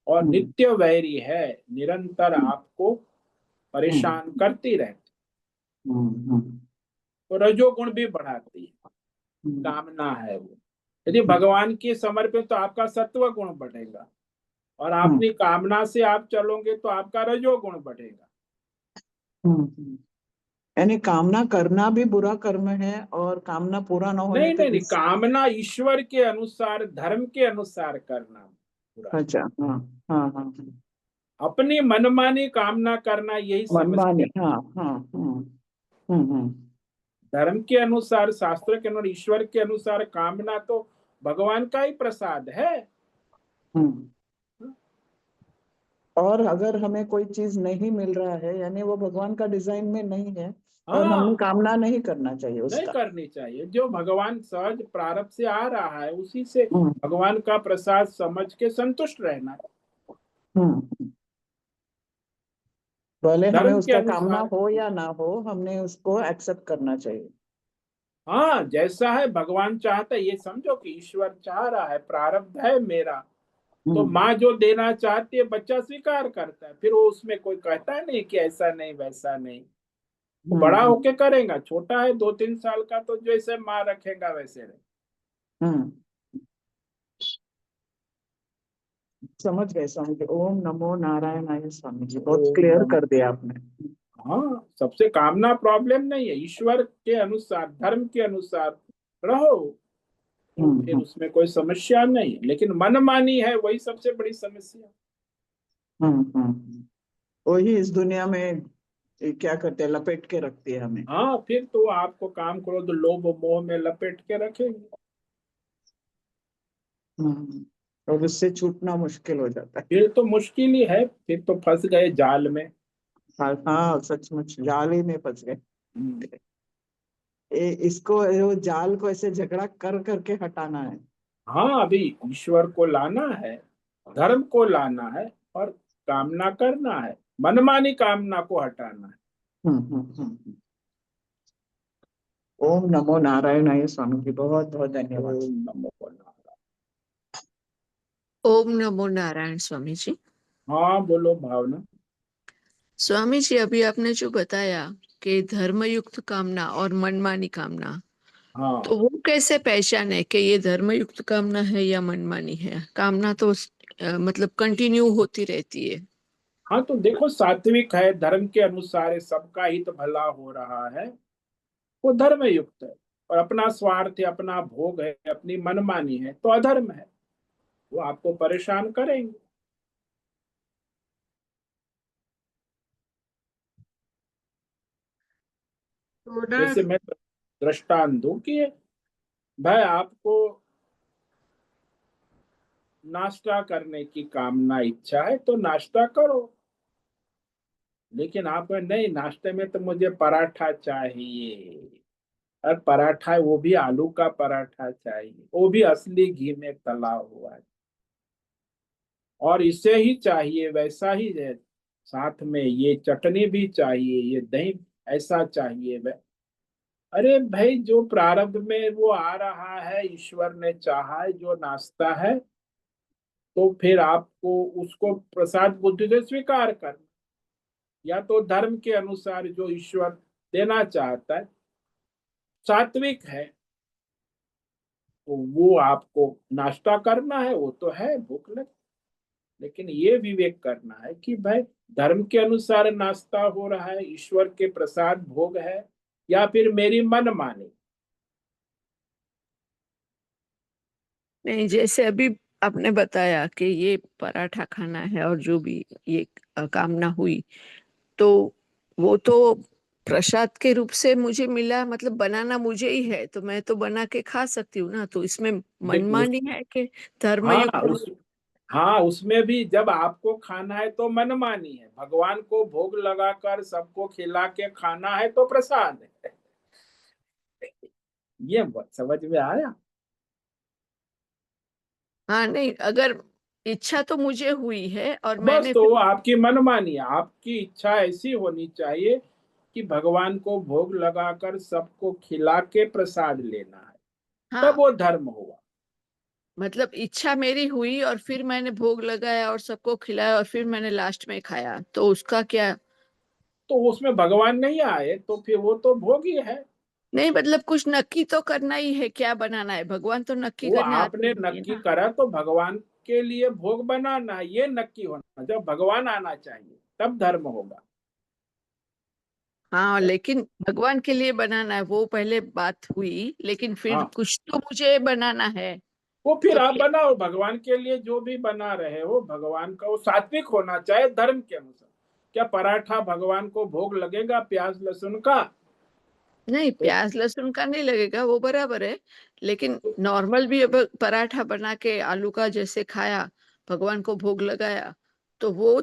और हम्म, नित्य वैरी है, निरंतर हम्म, आपको हम्म, परेशान करती रहती। हम्म, तो रजोगुण भी बढ़ाती है, हम्म, कामना है वो। यदि हम्म, भगवान की समर्पित तो आपका सत्व गुण बढ़ेगा, और हम्म, अपनी कामना से आप चलोगे तो आपका रजोगुण बढ़ेगा। हम्म। यानी कामना करना भी बुरा कर्म है और कामना पूरा न होने नहीं पे नहीं भी। नहीं, कामना ईश्वर के अनुसार, धर्म के अनुसार करना बुरा है। अच्छा, हाँ हाँ हाँ। अपनी मनमानी कामना करना यही मनमानी, समस्या। हाँ हाँ। हम्म। धर्म के अनुसार, शास्त्र के अनुसार, ईश्वर के अनुसार कामना तो भगवान का ही प्रसाद है। हम्म। और अगर हमें कोई चीज नहीं मिल रहा है यानी वो भगवान का डिजाइन में नहीं है, और हमने हाँ, कामना नहीं करना चाहिए नहीं उसका। करनी चाहिए। जो भगवान सहज प्रारब्ध से आ रहा है उसी से हम्म भगवान का प्रसाद समझ के संतुष्ट रहना। हम्म। भले हमें धर्म के उसका कामना अनुसार। हो या ना हो, हमने उसको एक्सेप्ट करना चाहिए। हाँ, जैसा है भगवान चाहता है, ये समझो कि ईश्वर चाह रहा है, प्रारब्ध है मेरा। तो हम्म माँ जो देना चाहती है बच्चा स्वीकार करता है, फिर वो उसमें कोई कहता नहीं कि ऐसा नहीं वैसा नहीं। वो बड़ा हम्म होके करेगा, छोटा है 2-3 साल का तो जैसे माँ रखेगा वैसे रहे। हम्म। समझ गए स्वामी जी। ओम नमो नारायणाय स्वामी जी, बहुत ओम क्लियर नमः। कर दिया आपने। हाँ, सबसे कामना प्रॉब्लम नहीं है, ईश्वर के अनुसार, धर्म के अनुसार रहो तो फिर हम्म उसमें कोई समस्या नहीं है। लेकिन मनमानी है वही सबसे बड़ी समस्या। वही इस दुनिया में ये क्या करते हैं, लपेट के रखती है हमें। हाँ, फिर तो आपको काम क्रोध लोभ मोह में लपेट के रखेंगे। हम्म। और उससे छूटना मुश्किल हो जाता है। फिर तो मुश्किल ही है, फिर तो फंस गए जाल में। हाँ हाँ, सचमुच जाल ही में फंस गए। हम्म। इसको, वो जाल को ऐसे झगड़ा कर करके हटाना है। हाँ, अभी ईश्वर को लाना है, धर्म को लाना है, और कामना करना है, मनमानी कामना को हटाना है। हम्म। ओम नमो नारायणाय स्वामी जी, बहुत बहुत धन्यवाद। ओम नमो नारायण। ओम नमो नारायण स्वामी जी। हाँ, बोलो भावना। स्वामी जी, अभी आपने जो बताया कि धर्मयुक्त कामना और मनमानी कामना, हाँ, तो वो कैसे पहचाने कि ये धर्मयुक्त कामना है या मनमानी है? कामना तो मतलब कंटिन्यू होती रहती है। हाँ, तो देखो, सात्विक है, धर्म के अनुसार है, सबका हित भला हो रहा है, वो धर्म युक्त है। और अपना स्वार्थ है, अपना भोग है, अपनी मनमानी है तो अधर्म है, वो आपको परेशान करेंगे। तो ना। जैसे मैं दृष्टांत दूं कि भाई, आपको नाश्ता करने की कामना, इच्छा है तो नाश्ता करो। लेकिन आप नहीं, नाश्ते में तो मुझे पराठा चाहिए, और पराठा वो भी आलू का पराठा चाहिए, वो भी असली घी में तला हुआ है, और इसे ही चाहिए वैसा ही है, साथ में ये चटनी भी चाहिए, ये दही ऐसा चाहिए वह। अरे भाई, जो प्रारब्ध में वो आ रहा है, ईश्वर ने चाहा है जो नाश्ता है, तो तो फिर आपको उसको प्रसाद बुद्धि से स्वीकार करना, या तो धर्म के अनुसार जो ईश्वर देना चाहता है सात्विक है तो वो आपको नाश्ता करना है, वो तो है भूख लगे, लेकिन ये विवेक करना है कि भाई धर्म के अनुसार नाश्ता हो रहा है, ईश्वर के प्रसाद भोग है, या फिर मेरी मनमानी। नहीं, जैसे अभी आपने बताया कि ये पराठा खाना है और जो भी ये कामना हुई, तो वो तो प्रसाद के रूप से मुझे मिला, मतलब बनाना मुझे ही है, तो मैं तो बना के खा सकती हूँ ना। तो इसमें देखो मनमानी है कि हाँ धर्मयुक्त उस हाँ उसमें भी जब आपको खाना है तो मनमानी है, भगवान को भोग लगाकर सबको खिला के खाना है तो प्रसाद है। ये समझ में आया? हाँ, नहीं, अगर इच्छा तो मुझे हुई है और बस मैंने तो वो फिर आपकी मनमानी है, आपकी इच्छा ऐसी होनी चाहिए कि भगवान को भोग लगाकर सबको खिला के प्रसाद लेना है, तब हाँ, वो धर्म हुआ। मतलब इच्छा मेरी हुई और फिर मैंने भोग लगाया और सबको खिलाया और फिर मैंने लास्ट में खाया, तो उसका क्या? तो उसमें भगवान नहीं आए तो फिर वो तो भोग ही है। नहीं, मतलब कुछ नक्की तो करना ही है क्या बनाना है, भगवान तो नक्की वो करने आते आपने नहीं है नक्की ना। करा तो भगवान के लिए भोग बनाना है, ये नक्की होना, जब भगवान आना चाहिए तब धर्म होगा। हाँ, लेकिन भगवान के लिए बनाना है वो पहले बात हुई, लेकिन फिर हाँ कुछ तो मुझे बनाना है। वो फिर तो आप क्या? बनाओ, भगवान के लिए जो भी बना रहे हो भगवान का वो सात्विक होना चाहिए धर्म के अनुसार। क्या पराठा भगवान को भोग लगेगा प्याज लहसुन का? नहीं, तो, प्याज लहसुन का नहीं लगेगा, वो बराबर है। लेकिन तो नॉर्मल भी अब पराठा बना के आलू का जैसे खाया, भगवान को भोग लगाया, तो वो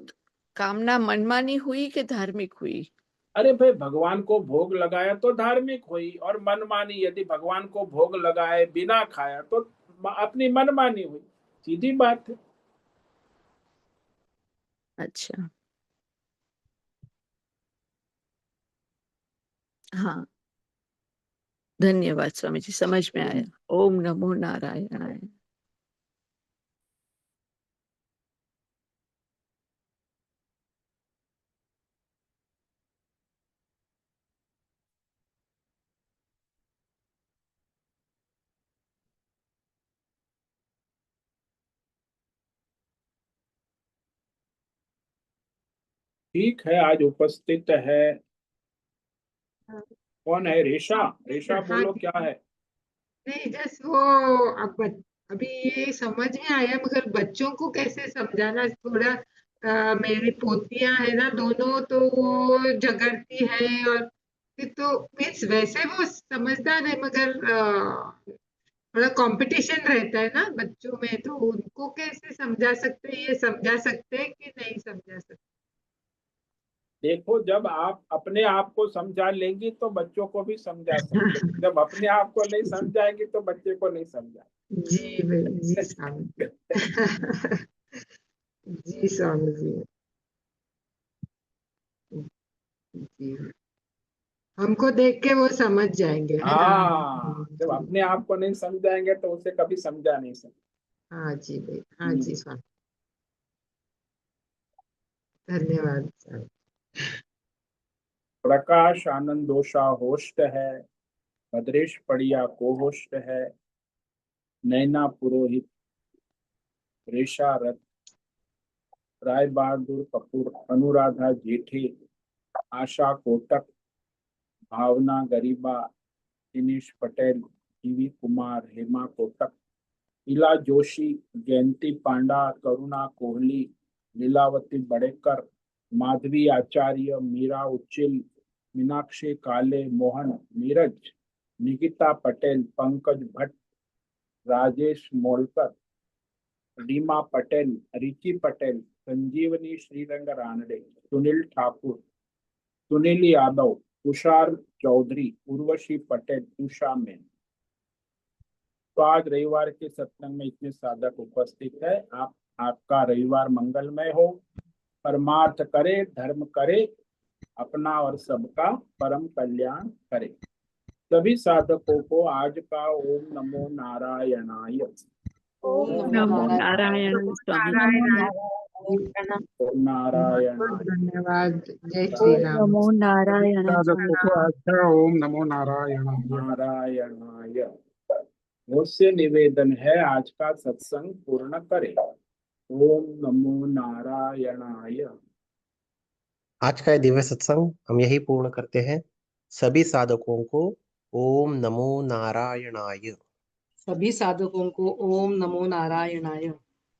कामना मनमानी हुई कि धार्मिक हुई? अरे भाई भगवान को भोग लगाया तो धार्मिक हुई, और मनमानी यदि भगवान को भोग लगाए बिना खाया तो अपनी मनमानी हुई, सीधी बात है। अच्छा, हाँ, धन्यवाद स्वामी जी, समझ में आया। ओम नमो नारायणाय। ठीक है, आज उपस्थित है, हाँ कौन है? रेशा। रेशा हाँ बोलो क्या है? नहीं, जस्ट वो अभी ये समझ में आया, मगर बच्चों को कैसे समझाना थोड़ा। मेरी पोतियां है ना दोनों, तो वो झगड़ती है, और फिर तो मीन्स वैसे वो समझदार है, मगर थोड़ा कंपटीशन रहता है ना बच्चों में, तो उनको कैसे समझा सकते हैं, ये समझा सकते हैं कि नहीं समझा सकते? देखो जब आप अपने आप को समझा लेंगी तो बच्चों को भी समझा सकते हैं, जब अपने आप को नहीं समझाएंगी तो बच्चे को नहीं समझा। जी भाई, जी स्वामी। जी स्वामी जी। जी, हमको देख के वो समझ जाएंगे, है ना? हाँ जब जी। अपने आप को नहीं समझाएंगे तो उसे कभी समझा नहीं सकते। हाँ जी भाई, हाँ जी हम्म। स्वामी। धन्यवाद स्वामी। प्रकाश आनंद दोषा होस्ट है, भद्रेश पड़िया को होस्ट है, नैना पुरोहित, रेशा रथ, राय बहादुर कपूर, अनुराधा जेठे, आशा कोटक, भावना गरीबा, दिनेश पटेल, जीवी कुमार, हेमा कोटक, इला जोशी, जयंती पांडा, करुणा कोहली, लीलावती बड़ेकर, माधवी आचार्य, मीरा उच्चिल, मीनाक्षी काले, मोहन नीरज, निकिता पटेल, पंकज भट्ट, राजेश मोलकर, रीमा पटेल, रिची पटेल, संजीवनी श्रीरंग रानडे, सुनील ठाकुर, सुनील यादव, तुषार चौधरी, उर्वशी पटेल, उषा मेन। तो आज रविवार के सत्संग में इतने साधक उपस्थित है। आपका रविवार मंगलमय हो, परमार्थ करे, धर्म करे, अपना और सबका परम कल्याण करे। सभी साधकों को आज का ओम नमो नारायणाय। ओम ओम नमो नमो नारायण स्वामी। नारायण। नारायण। बहुत धन्यवाद। जय श्री ओम राम। नमो नारायण साधकों को स्वामी। अच्छा ओम नमो नारायणाय। नारायणाय। मुझसे निवेदन है आज का सत्संग पूर्ण करें। ओम नमो नारायणाय। आज का ये दिव्य सत्संग हम यही पूर्ण करते हैं। सभी साधकों को ओम नमो नारायणाय। सभी साधकों को ओम नमो नारायणाय।